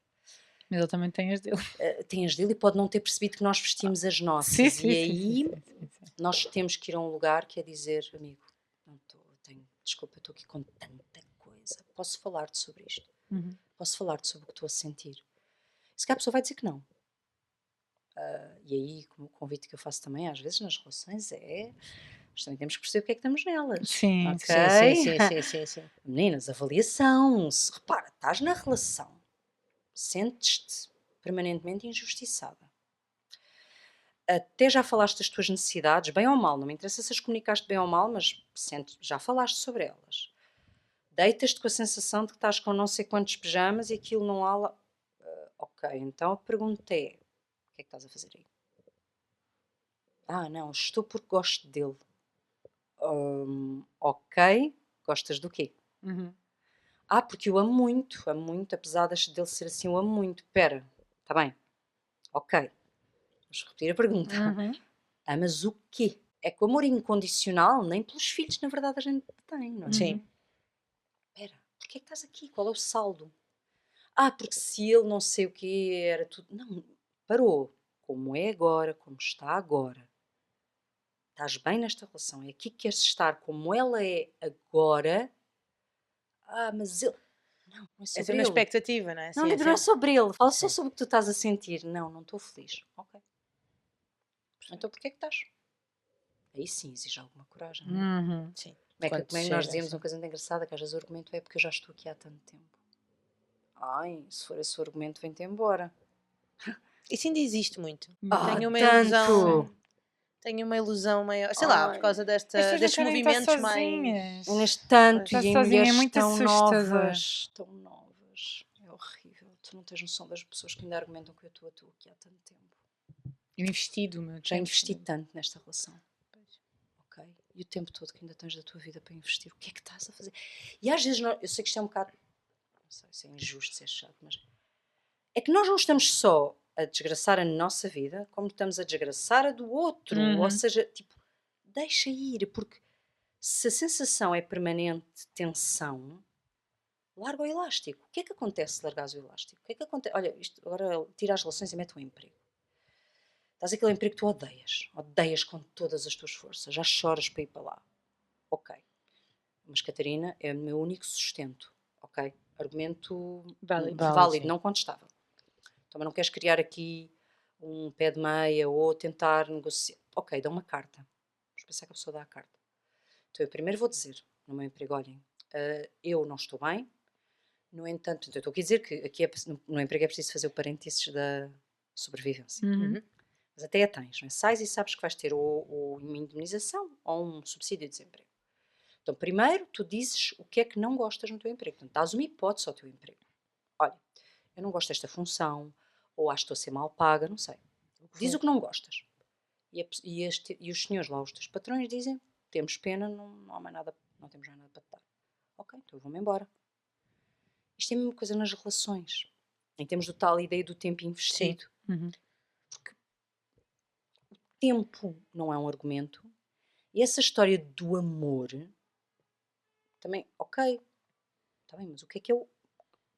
Mas ele também tem as dele. Tem as dele e pode não ter percebido que nós vestimos as nossas. Sim, e aí nós temos que ir a um lugar que é dizer, amigo, não estou, desculpa, eu estou aqui com tanta coisa. Posso falar-te sobre isto? Posso falar-te sobre o que estou a sentir? Se calhar a pessoa vai dizer que não. E aí, como o convite que eu faço também, às vezes, nas relações nós também temos que perceber o que é que estamos nelas. Sim, okay? Sim. Meninas, avaliação. Repara, estás na relação, sentes-te permanentemente injustiçada. Até já falaste das tuas necessidades, bem ou mal, não me interessa se as comunicaste bem ou mal, mas já falaste sobre elas. Deitas-te com a sensação de que estás com não sei quantos pijamas e aquilo não há lá. Ok, então a pergunta é, o que é que estás a fazer aí? Não, estou porque gosto dele. Ok, gostas do quê? Porque eu amo muito, apesar dele ser assim, eu amo muito. Espera, está bem, ok. Vamos repetir a pergunta. Amas o quê? É que o amor incondicional, nem pelos filhos, na verdade, a gente tem, não é? Sim. Espera, porquê é que estás aqui? Qual é o saldo? Porque se ele não sei o quê, era tudo... Não, parou. Como é agora, como está agora. Estás bem nesta relação, é aqui que queres estar como ela é agora. Mas ele... Não é sobre uma ele. expectativa, não é? Não, não é sobre ele. Fala só sobre o que tu estás a sentir. Não estou feliz. Ok. Então porquê é que estás? Aí sim exige alguma coragem, não é? Sim. Como é que nós dizemos uma coisa muito engraçada, que às vezes o argumento é porque eu já estou aqui há tanto tempo. Se for esse o argumento, vem-te embora. Isso ainda existe muito. Tenho uma ilusão. Tenho uma ilusão maior, sei lá, por causa destes movimentos mais. Neste tanto, Estar e em sozinha é mulheres muito tão assustador. novas. Tão novas. É horrível. Tu não tens noção das pessoas que ainda argumentam que eu estou aqui há tanto tempo. Eu investido, meu. Já investi tanto nesta relação. Ok? E o tempo todo que ainda tens da tua vida para investir, o que é que estás a fazer? E às vezes, eu sei que isto é um bocado, não sei se é injusto, se é chato, mas é que nós não estamos só a desgraçar a nossa vida, como estamos a desgraçar a do outro. Ou seja, tipo, deixa ir, porque se a sensação é permanente tensão, larga o elástico. O que é que acontece se largares o elástico? O que é que acontece? Olha, isto agora tira as relações e mete um emprego. Estás aquele emprego que tu odeias com todas as tuas forças, já choras para ir para lá. Ok. Mas Catarina é o meu único sustento. Ok. Argumento válido, não contestável. Também não queres criar aqui um pé de meia ou tentar negociar. Ok, dá uma carta. Vamos pensar que a pessoa dá a carta. Então eu primeiro vou dizer no meu emprego, olhem, eu não estou bem, no entanto, eu estou aqui a dizer que aqui no emprego é preciso fazer o parênteses da sobrevivência. Mas até a tens, não é? Sais e sabes que vais ter ou uma indemnização ou um subsídio de desemprego. Então primeiro tu dizes o que é que não gostas no teu emprego. Portanto, dás uma hipótese ao teu emprego. Olha, eu não gosto desta função, ou acho que estou a ser mal paga, não sei. Diz o que não gostas. E os senhores lá, os teus patrões, dizem, temos pena, não há mais nada, não temos mais nada para te dar. Ok, então eu vou-me embora. Isto é a mesma coisa nas relações. Em termos do tal ideia do tempo investido. Porque o tempo não é um argumento. E essa história do amor, também, ok, está bem, mas o que é que eu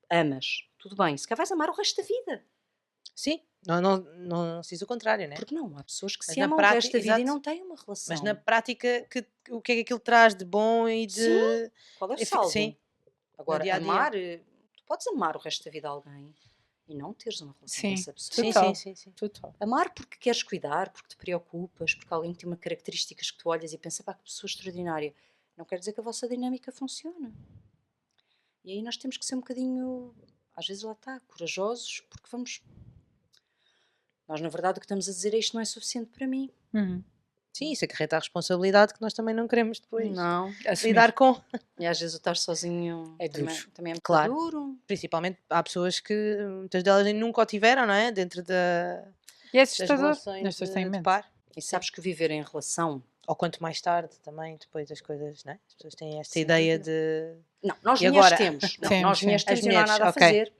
amas? Tudo bem, se calhar vais amar o resto da vida. Sim, não se diz o contrário, né? Porque não, há pessoas que se amam o resto da vida e não têm uma relação. Mas na prática, o que é que aquilo traz de bom e de... Sim, qual é o saldo? Sim. Agora, amar, tu podes amar o resto da vida a alguém e não teres uma relação com essa pessoa. Sim. Total. Amar porque queres cuidar, porque te preocupas, porque alguém tem uma características que tu olhas e pensas, pá, que pessoa extraordinária. Não quer dizer que a vossa dinâmica funcione. E aí nós temos que ser um bocadinho, às vezes lá está, corajosos, porque nós na verdade o que estamos a dizer é isto não é suficiente para mim. Sim, isso acarreta a responsabilidade que nós também não queremos depois assumir. lidar com. E às vezes o estar sozinho também é muito claro. duro. Principalmente há pessoas que muitas delas nunca o tiveram, não é? Dentro das relações de par. E sabes que viver em relação... Ou quanto mais tarde também, depois das coisas, não é? As pessoas têm esta ideia de... Não, nós mulheres temos. Nós mulheres temos e não há nada a fazer.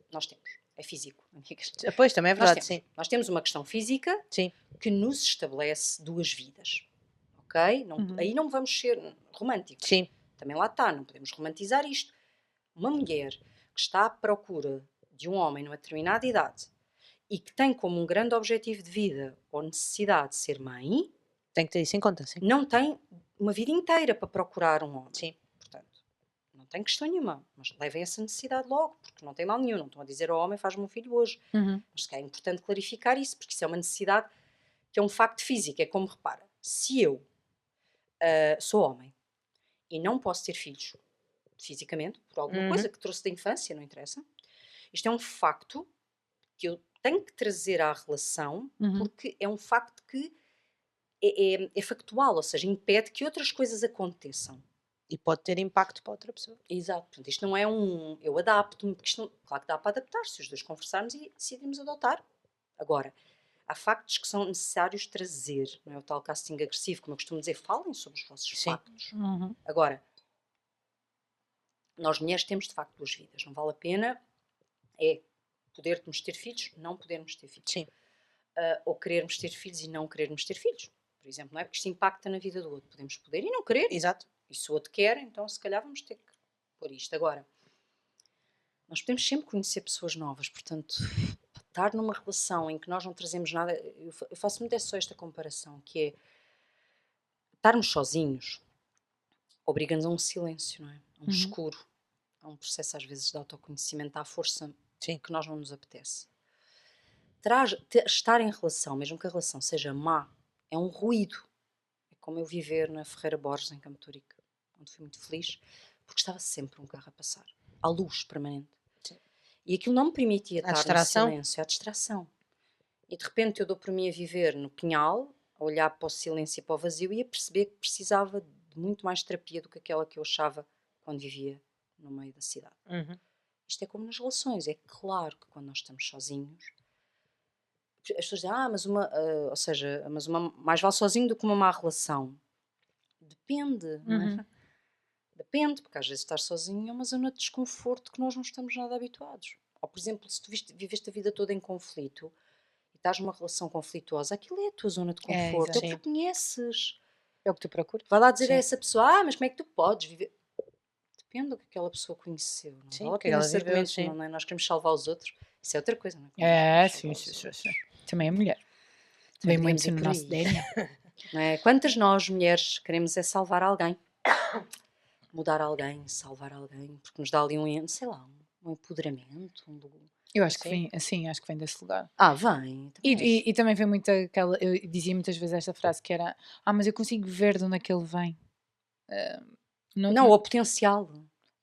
Nós temos. É físico, amigas. Pois, também é verdade, sim. Nós temos uma questão física sim. que nos estabelece duas vidas. Ok? ok? Aí não vamos ser românticos. Sim. Também lá está, não podemos romantizar isto. Uma mulher que está à procura de um homem numa determinada idade e que tem como um grande objetivo de vida ou necessidade de ser mãe, tem que ter isso em conta, sim. Não tem uma vida inteira para procurar um homem. Sim. Portanto, não tem questão nenhuma, mas levem essa necessidade logo, porque não tem mal nenhum. Não estão a dizer ao homem, faz-me um filho hoje. Mas é importante clarificar isso, porque isso é uma necessidade que é um facto físico. É como, repara, se eu sou homem e não posso ter filhos fisicamente, por alguma coisa que trouxe da infância, não interessa, isto é um facto que eu tenho que trazer à relação, porque é um facto que é factual, ou seja, impede que outras coisas aconteçam. E pode ter impacto para outra pessoa. Exato. Portanto, isto não é eu adapto-me, porque isto claro que dá para adaptar, se os dois conversarmos e decidimos adotar. Agora, há factos que são necessários trazer, não é o tal casting agressivo, como eu costumo dizer, falem sobre os vossos factos. Agora, nós mulheres temos de facto 2 vidas, não vale a pena podermos ter filhos, não podermos ter filhos. Sim. Ou querermos ter filhos e não querermos ter filhos, por exemplo, não é? Porque isto impacta na vida do outro. Podemos poder e não querer. Exato. E se o outro quer, então se calhar vamos ter que pôr isto. Agora, nós podemos sempre conhecer pessoas novas, portanto, estar numa relação em que nós não trazemos nada, eu faço muito só esta comparação, que é estarmos sozinhos obriga-nos a um silêncio, não é? A um escuro, a um processo às vezes de autoconhecimento à força que nós não nos apetece. Estar em relação, mesmo que a relação seja má, é um ruído. É como eu viver na Ferreira Borges, em Campo Torico, onde fui muito feliz, porque estava sempre um carro a passar, à luz permanente. Sim. E aquilo não me permitia estar no silêncio, à distração. E de repente eu dou por mim a viver no Pinhal, a olhar para o silêncio e para o vazio e a perceber que precisava de muito mais terapia do que aquela que eu achava quando vivia no meio da cidade. Isto é como nas relações. É claro que quando nós estamos sozinhos, as pessoas dizem, mas mais vale sozinho do que uma má relação. Depende, não é? Depende, porque às vezes estar sozinho é uma zona de desconforto que nós não estamos nada habituados. Ou, por exemplo, se tu viveste a vida toda em conflito e estás numa relação conflituosa, aquilo é a tua zona de conforto, é o que tu conheces. É o que tu procuras. Vai lá dizer a essa pessoa, mas como é que tu podes viver? Depende do que aquela pessoa conheceu. Não vale a pena esse argumento, não é? Nós queremos salvar os outros. Isso é outra coisa, não é? Sim. Também é mulher. Também muito no nosso DNA. Não é? Quantas nós, mulheres, queremos é salvar alguém? Mudar alguém, salvar alguém, porque nos dá ali um empoderamento. Eu acho que vem, assim, acho que vem desse lugar. Vem. E também vem muito aquela, eu dizia muitas vezes esta frase que era, mas eu consigo ver de onde é que ele vem. Não, o potencial.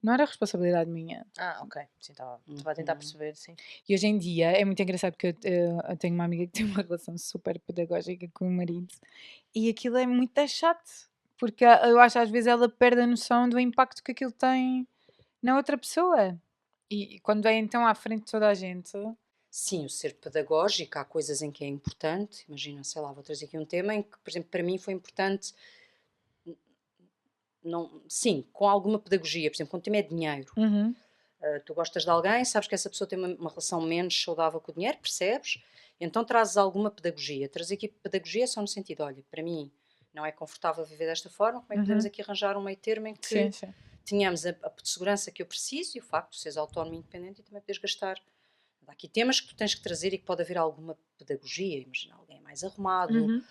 Não era responsabilidade minha. Ok. Sim, estava a tentar perceber, sim. E hoje em dia é muito engraçado porque eu tenho uma amiga que tem uma relação super pedagógica com o marido e aquilo é muito chato, porque eu acho às vezes ela perde a noção do impacto que aquilo tem na outra pessoa. E quando é então à frente de toda a gente... Sim, o ser pedagógico, há coisas em que é importante. Imagina, vou trazer aqui um tema em que, por exemplo, para mim foi importante... Sim, com alguma pedagogia, por exemplo, quando o tema é dinheiro, tu gostas de alguém, sabes que essa pessoa tem uma relação menos saudável com o dinheiro, percebes? Então trazes alguma pedagogia. Trazer aqui pedagogia só no sentido, olha, para mim não é confortável viver desta forma, como é que podemos aqui arranjar um meio termo em que tenhamos a segurança que eu preciso e o facto de seres autónomo e independente e também poderes gastar. Há aqui temas que tu tens que trazer e que pode haver alguma pedagogia. Imagina, alguém é mais arrumado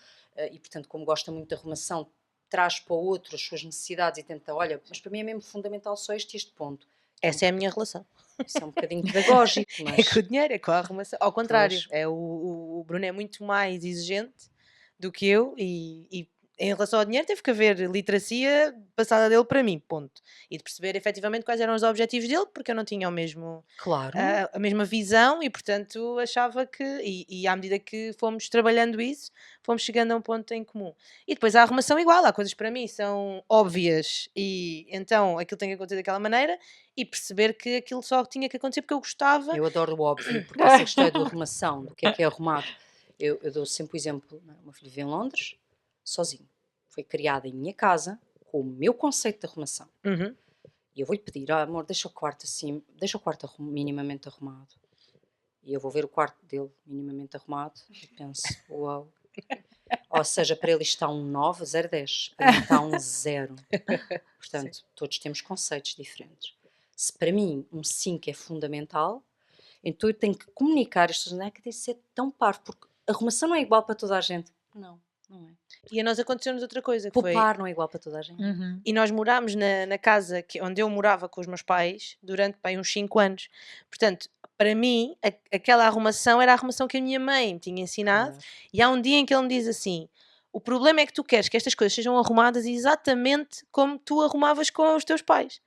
e, portanto, como gosta muito de arrumação, traz para o outro as suas necessidades e tenta, olha, mas para mim é mesmo fundamental só este ponto. Essa é a minha relação. Isso é um bocadinho pedagógico. Mas... É com o dinheiro, é com a arrumação. Ao contrário, o Bruno é muito mais exigente do que eu e em relação ao dinheiro teve que haver literacia passada dele para mim, ponto. E de perceber efetivamente quais eram os objetivos dele, porque eu não tinha a mesma visão e portanto achava que, e à medida que fomos trabalhando isso, fomos chegando a um ponto em comum. E depois a arrumação igual, há coisas para mim são óbvias e então aquilo tem que acontecer daquela maneira e perceber que aquilo só tinha que acontecer porque eu gostava. Eu adoro o óbvio, porque essa questão de arrumação, do que é arrumado. Eu dou sempre o exemplo, o meu filho vive em Londres, sozinho. Foi criada em minha casa, com o meu conceito de arrumação. E eu vou-lhe pedir, amor, deixa o quarto assim, deixa o quarto minimamente arrumado. E eu vou ver o quarto dele minimamente arrumado e penso, uau, Ou seja, para ele está um 9, 0, 10. Para mim está um 0. Portanto, todos temos conceitos diferentes. Se para mim um 5 é fundamental, então eu tenho que comunicar as pessoas, não é que tem de ser tão parvo, porque arrumação não é igual para toda a gente. Não, não é. E a nós aconteceu-nos outra coisa, que foi... Poupar não é igual para toda a gente. E nós morámos na casa onde eu morava com os meus pais durante bem, uns 5 anos. Portanto, para mim, aquela arrumação era a arrumação que a minha mãe me tinha ensinado. E há um dia em que ele me diz assim: o problema é que tu queres que estas coisas sejam arrumadas exatamente como tu arrumavas com os teus pais.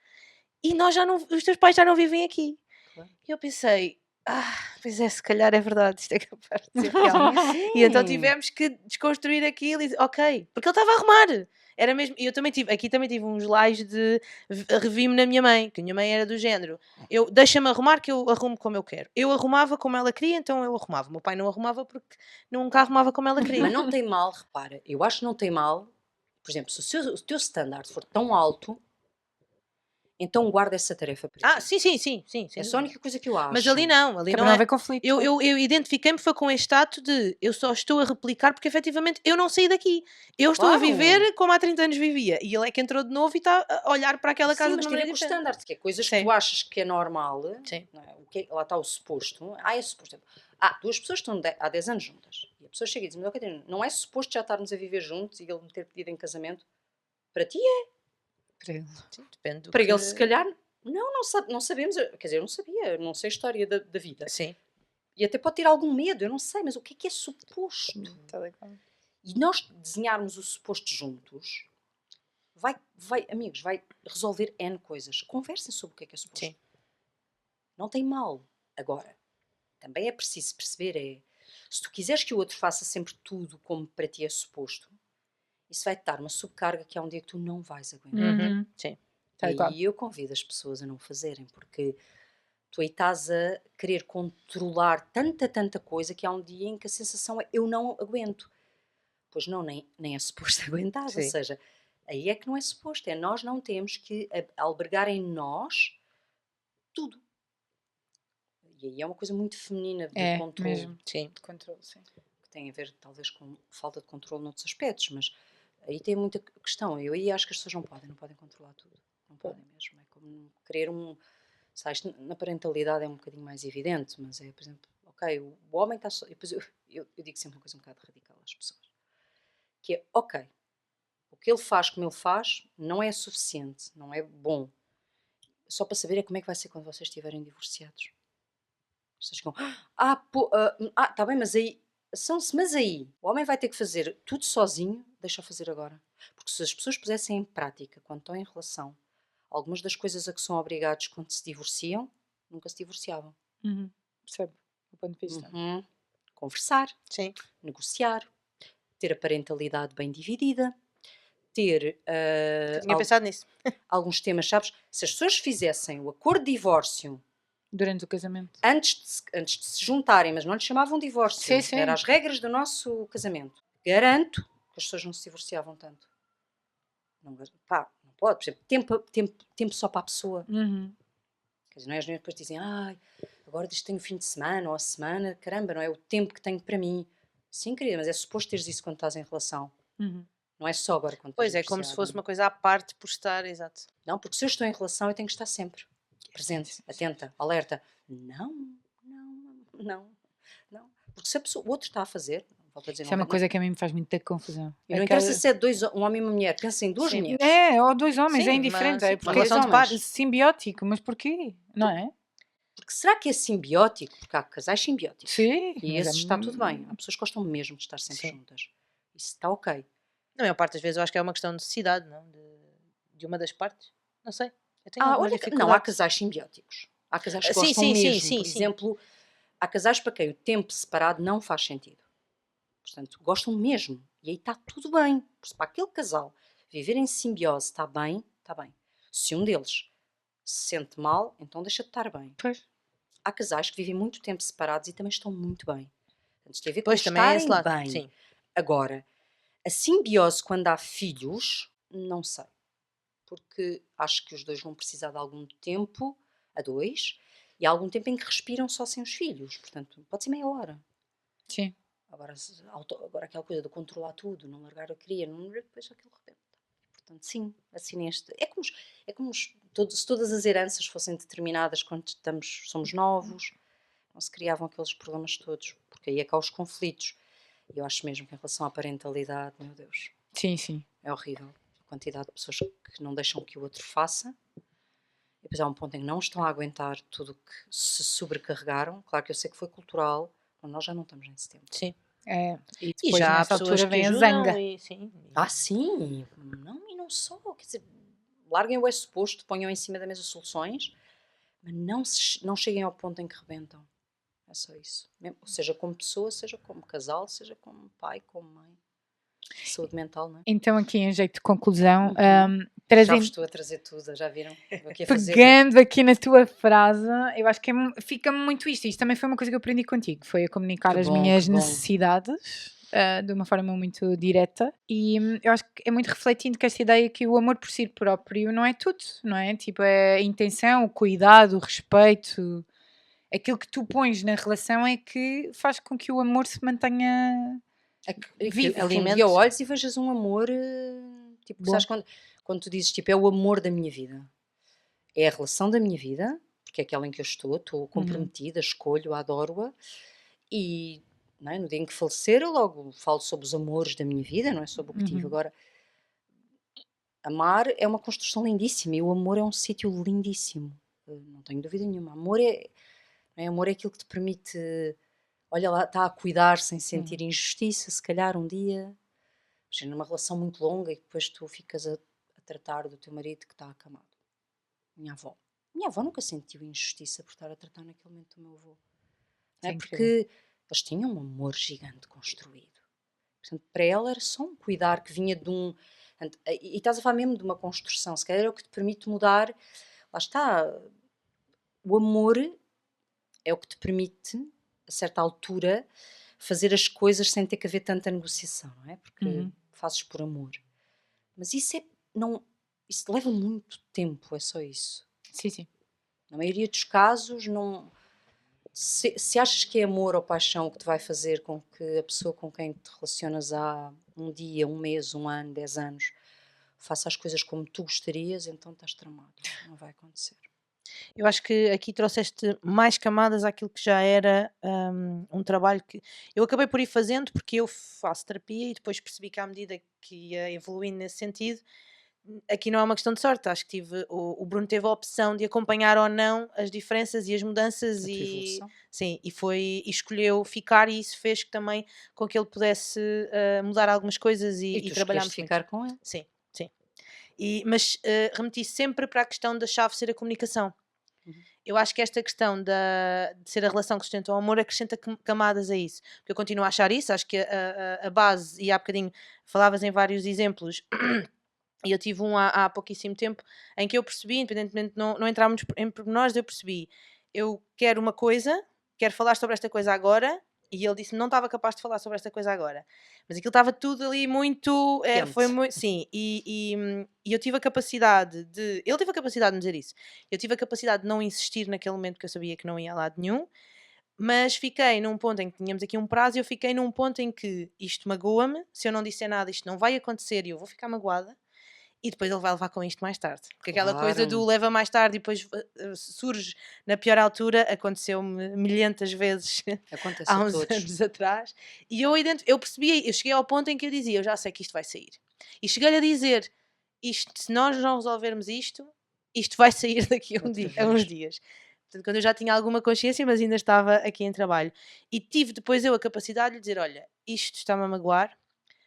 E os teus pais já não vivem aqui. E eu pensei, pois é, se calhar é verdade, isto é capaz de ser real. E então tivemos que desconstruir aquilo e ok, porque ele estava a arrumar. Era mesmo, e eu também tive uns lives de revi-me na minha mãe, que a minha mãe era do género, deixa-me arrumar que eu arrumo como eu quero. Eu arrumava como ela queria, então eu arrumava. O meu pai não arrumava porque nunca arrumava como ela queria. Mas não tem mal, repara, eu acho que não tem mal, por exemplo, se o teu standard for tão alto, então guarda essa tarefa para ti. Sim. É só a única coisa que eu acho. Mas ali não para não haver conflito. Eu identifiquei-me foi com este ato de eu só estou a replicar porque efetivamente eu não saí daqui. Eu estou a viver como há 30 anos vivia. E ele é que entrou de novo e está a olhar para aquela casa de mas tem a ver com o standard, que é coisas que tu achas que é normal. Sim. Não é? Lá está o suposto. É suposto. Duas pessoas estão há 10 anos juntas. E a pessoa chega e diz, mas ok, não é suposto já estarmos a viver juntos e ele me ter pedido em casamento? Para ti é. Para ele. Sim, depende do para ele se calhar... Não sabemos, quer dizer, eu não sabia, não sei a história da vida. Sim. E até pode ter algum medo, eu não sei, mas o que é suposto? E nós desenharmos o suposto juntos, amigos, vai resolver N coisas. Conversem sobre o que é suposto. Sim. Não tem mal. Agora, também é preciso perceber, se tu quiseres que o outro faça sempre tudo como para ti é suposto, isso vai-te dar uma subcarga que há um dia que tu não vais aguentar. Sim. E eu convido as pessoas a não fazerem, porque tu aí estás a querer controlar tanta coisa que há um dia em que a sensação é eu não aguento. Pois não, nem é suposto aguentar. Ou seja, aí é que não é suposto. Nós não temos que albergar em nós tudo. E aí é uma coisa muito feminina de controle. Mesmo. Sim, de controle, sim. Que tem a ver talvez com falta de controle noutros aspectos, mas aí tem muita questão. Eu aí acho que as pessoas não podem controlar tudo. Não podem mesmo. É como querer sabes, na parentalidade é um bocadinho mais evidente, mas por exemplo, ok, o homem está só... Depois eu digo sempre uma coisa um bocado radical às pessoas. Que é, ok, o que ele faz como ele faz não é suficiente, não é bom. Só para saber como é que vai ser quando vocês estiverem divorciados. Vocês ficam, tá bem, mas aí, o homem vai ter que fazer tudo sozinho, deixa-o fazer agora. Porque se as pessoas pusessem em prática, quando estão em relação, algumas das coisas a que são obrigados quando se divorciam, nunca se divorciavam. Percebe o ponto de vista. Conversar, negociar, ter a parentalidade bem dividida, ter tinha pensado nisso. alguns temas, sabes? Se as pessoas fizessem o acordo de divórcio durante o casamento, antes de se juntarem, mas não lhe chamavam divórcio, eram as regras do nosso casamento, garanto que as pessoas não se divorciavam tanto. Não pode, por exemplo, tempo só para a pessoa. Quer dizer, não é? As mulheres depois dizem, agora tenho fim de semana ou a semana, caramba, não é o tempo que tenho para mim. Sim, querida, mas é suposto teres isso quando estás em relação. Não é só agora quando estás Pois é, como se fosse uma coisa à parte por estar, exato. Não, porque se eu estou em relação eu tenho que estar sempre presente, atenta, alerta. Não. Porque se o outro está a fazer, volto a dizer, isso é uma coisa que a mim me faz muita confusão. E não interessa se é um homem e uma mulher, pensa em duas mulheres. Ou dois homens, é indiferente. É porque relação de pares. Simbiótico, mas porquê? Não é? Porque será que é simbiótico? Porque há casais simbióticos. Sim. E esses está tudo bem. Há pessoas que gostam mesmo de estar sempre juntas. Isso está ok. Na maior parte das vezes eu acho que é uma questão de necessidade, não? De uma das partes. Não sei. Não, há casais simbióticos. Há casais que gostam mesmo. Por exemplo, há casais para quem o tempo separado não faz sentido. Portanto, gostam mesmo. E aí está tudo bem. Para aquele casal viver em simbiose está bem, está bem. Se um deles se sente mal, então deixa de estar bem. Pois. Há casais que vivem muito tempo separados e também estão muito bem. Portanto, tem a ver com pois, estarem também bem. Sim. Agora, a simbiose quando há filhos, não sei. Porque acho que os dois vão precisar de algum tempo, a dois, e há algum tempo em que respiram só sem os filhos. Portanto, pode ser meia hora. Sim. Agora, agora aquela coisa de controlar tudo, não largar a cria, depois aquilo rebenta. Portanto, sim, assim neste. É como se todas as heranças fossem determinadas quando somos novos, não se criavam aqueles problemas todos, porque aí é cá os conflitos. E eu acho mesmo que em relação à parentalidade, meu Deus, Sim. é horrível. A quantidade de pessoas que não deixam que o outro faça. E depois há um ponto em que não estão a aguentar tudo o que se sobrecarregaram. Claro que eu sei que foi cultural, mas nós já não estamos nesse tempo. Sim. E E depois já há nessa pessoas altura que vem a ajudam zanga. sim. Sim. Não, e não só. Quer dizer, larguem o suposto, ponham em cima da mesa soluções, mas não cheguem ao ponto em que rebentam. É só isso. Seja como pessoa, seja como casal, seja como pai, como mãe. Saúde mental, não é? Então, aqui em jeito de conclusão, Já vos trazendo, estou a trazer tudo, já viram? Estou aqui a pegando aqui na tua frase, eu acho que fica-me muito isto. Isto também foi uma coisa que eu aprendi contigo, foi a comunicar Que as bom, minhas que bom. necessidades de uma forma muito direta. E eu acho que é muito refletindo que esta ideia que o amor por si próprio não é tudo, não é? Tipo, é a intenção, o cuidado, o respeito, aquilo que tu pões na relação é que faz com que o amor se mantenha vivo. Que um dia olhes e vejas um amor, tipo, Bom. sabes quando tu dizes, tipo, é o amor da minha vida. É a relação da minha vida, porque é aquela em que eu estou comprometida, escolho, adoro-a, e não é? No dia em que falecer eu logo falo sobre os amores da minha vida, não é sobre o que tive. Agora, amar é uma construção lindíssima e o amor é um sítio lindíssimo, não tenho dúvida nenhuma. Amor amor é aquilo que te permite, olha lá, está a cuidar sem sentir injustiça, se calhar um dia, numa relação muito longa e depois tu ficas a tratar do teu marido que está acamado. Minha avó nunca sentiu injustiça por estar a tratar naquele momento do meu avô. Não é? Porque eles tinham um amor gigante construído. Portanto, para ela era só um cuidar que vinha de um... E estás a falar mesmo de uma construção, se calhar é o que te permite mudar. Lá está, o amor é o que te permite, a certa altura, fazer as coisas sem ter que haver tanta negociação, não é? Porque fazes por amor. Mas isso isso leva muito tempo, é só isso. Sim. Na maioria dos casos, não... Se achas que é amor ou paixão o que te vai fazer com que a pessoa com quem te relacionas há um dia, um mês, um ano, 10 anos, faça as coisas como tu gostarias, então estás tramado. Não vai acontecer. Eu acho que aqui trouxeste mais camadas àquilo que já era um trabalho que eu acabei por ir fazendo, porque eu faço terapia e depois percebi que à medida que ia evoluindo nesse sentido, aqui não é uma questão de sorte, acho que o Bruno teve a opção de acompanhar ou não as diferenças e as mudanças e escolheu ficar, e isso fez que também com que ele pudesse mudar algumas coisas e trabalharmos ficar muito. com ele. Sim. Mas remeti sempre para a questão da chave ser a comunicação. Eu acho que esta questão de ser a relação que sustenta o amor acrescenta camadas a isso, porque eu continuo a achar isso, acho que a base, e há bocadinho falavas em vários exemplos, e eu tive há pouquíssimo tempo em que eu percebi, independentemente de não entrar muito em pormenores, eu percebi, eu quero uma coisa, quero falar sobre esta coisa agora, e ele disse-me não estava capaz de falar sobre esta coisa agora, mas aquilo estava tudo ali muito, foi muito, sim, e eu tive a capacidade ele teve a capacidade de me dizer isso, eu tive a capacidade de não insistir naquele momento, que eu sabia que não ia a lado nenhum, mas fiquei num ponto em que tínhamos aqui um prazo, e eu fiquei num ponto em que isto magoa-me, se eu não disser nada isto não vai acontecer e eu vou ficar magoada, e depois ele vai levar com isto mais tarde. Porque aquela coisa do leva mais tarde e depois surge na pior altura, aconteceu-me milhentas vezes há uns anos atrás. E eu percebi, eu cheguei ao ponto em que eu dizia, eu já sei que isto vai sair. E cheguei-lhe a dizer, se nós não resolvermos isto vai sair daqui a uns dias. Portanto, quando eu já tinha alguma consciência, mas ainda estava aqui em trabalho. E tive depois eu a capacidade de lhe dizer, olha, isto está-me a magoar,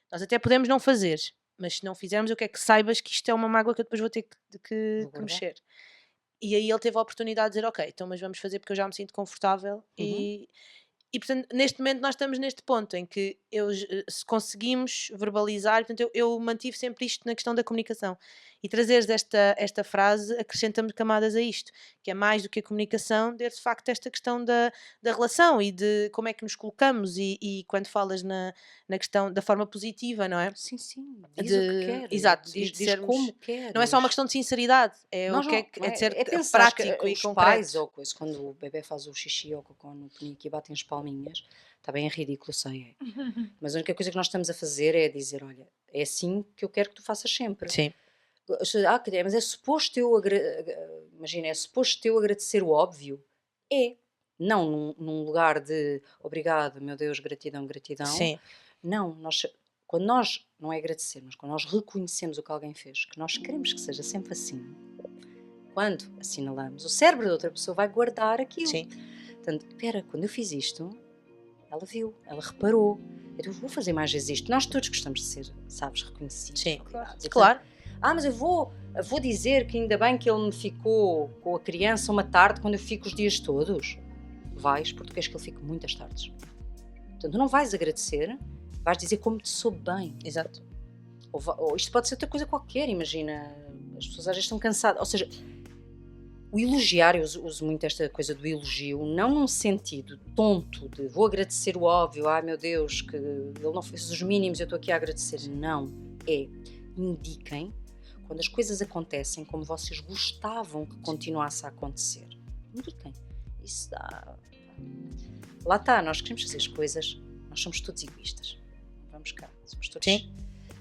nós até podemos não fazer, mas se não fizermos, eu quero que saibas que isto é uma mágoa que eu depois vou ter que mexer. E aí ele teve a oportunidade de dizer, ok, então mas vamos fazer porque eu já me sinto confortável. E portanto, neste momento nós estamos neste ponto em que se conseguimos verbalizar, portanto eu mantive sempre isto na questão da comunicação. E trazeres esta frase acrescenta-me camadas a isto, que é mais do que a comunicação, de facto esta questão da relação e de como é que nos colocamos, e quando falas na questão da forma positiva, não é? Sim, diz o que queres. Exato, diz como queres. Não é só uma questão de sinceridade, é de ser prático e os concreto. pais, ou coisa, quando o bebê faz o xixi ou o cocô no penico e batem as palminhas, Está bem, é ridículo, sei. Mas a única coisa que nós estamos a fazer é dizer, olha, é assim que eu quero que tu faças sempre. Sim. Mas é suposto eu imagina, é suposto eu agradecer o óbvio? É. Não num lugar de obrigado, meu Deus, gratidão. Sim. Não, quando nós, não é agradecer, mas quando nós reconhecemos o que alguém fez, que nós queremos que seja sempre assim, quando assinalamos, o cérebro da outra pessoa vai guardar aquilo. Sim. Portanto, espera, quando eu fiz isto, ela viu, ela reparou, eu vou fazer mais vezes isto. Nós todos gostamos de ser, sabes, reconhecidos. Sim, claro. Mas eu vou dizer que ainda bem que ele me ficou com a criança uma tarde quando eu fico os dias todos. Vais, porque tu queres que ele fique muitas tardes. Portanto, não vais agradecer, vais dizer como te soube bem. Exato. Ou isto pode ser outra coisa qualquer, imagina, as pessoas às vezes estão cansadas, ou seja, o elogiar, eu uso muito esta coisa do elogio, não num sentido tonto de vou agradecer o óbvio, ai meu Deus, que ele não fez os mínimos, eu estou aqui a agradecer. Não, indiquem quando as coisas acontecem como vocês gostavam que continuasse a acontecer. Indiquem. Isso dá... Lá está, nós queremos fazer as coisas, nós somos todos egoístas. Vamos cá, somos todos... Sim.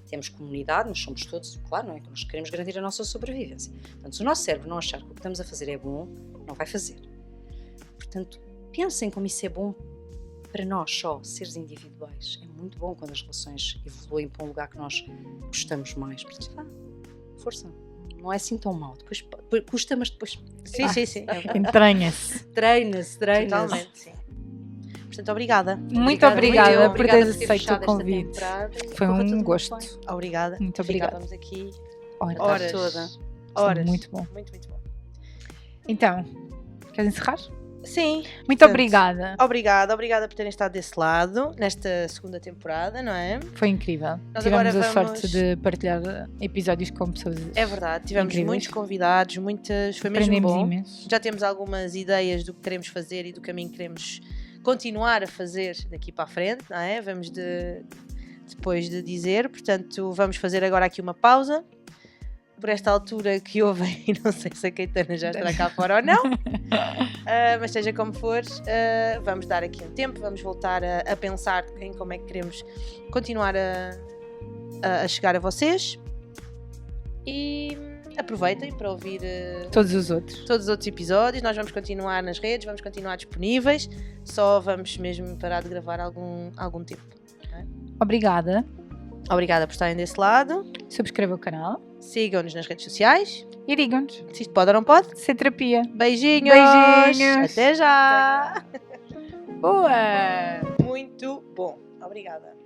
Temos comunidade, nós somos todos, claro, não é que nós queremos garantir a nossa sobrevivência. Portanto, se o nosso cérebro não achar que o que estamos a fazer é bom, não vai fazer. Portanto, pensem como isso é bom para nós só, seres individuais. É muito bom quando as relações evoluem para um lugar que nós gostamos mais. Portanto, força, não é assim tão mal. Depois custa, mas depois... Sim. Entranha-se. Treina-se. Totalmente, sim. Portanto, obrigada. Muito obrigada por teres aceito o convite. Foi um gosto. Obrigada. Muito obrigada. Ficávamos aqui horas toda. Horas. Muito bom. Muito bom. Então, queres encerrar? Sim. Muito obrigada. Obrigada por terem estado desse lado nesta segunda temporada, não é? Foi incrível. Nós tivemos a sorte de partilhar episódios com pessoas. É verdade, tivemos incríveis. Muitos convidados, foi mesmo bom. Imenso. Já temos algumas ideias do que queremos fazer e do caminho que queremos continuar a fazer daqui para a frente, não é? Vamos depois de dizer, portanto, vamos fazer agora aqui uma pausa. Por esta altura que ouvem, não sei se a Caetana já estará cá fora ou não, mas seja como for, vamos dar aqui um tempo, vamos voltar a pensar em como é que queremos continuar a chegar a vocês e aproveitem para ouvir todos os outros episódios. Nós vamos continuar nas redes, vamos continuar disponíveis, só vamos mesmo parar de gravar algum tempo. É? Obrigada por estarem desse lado. Subscrevam o canal. Sigam-nos nas redes sociais. E digam-nos se isto pode ou não pode. Ser terapia. Beijinhos. Até já. Boa. Muito bom. Obrigada.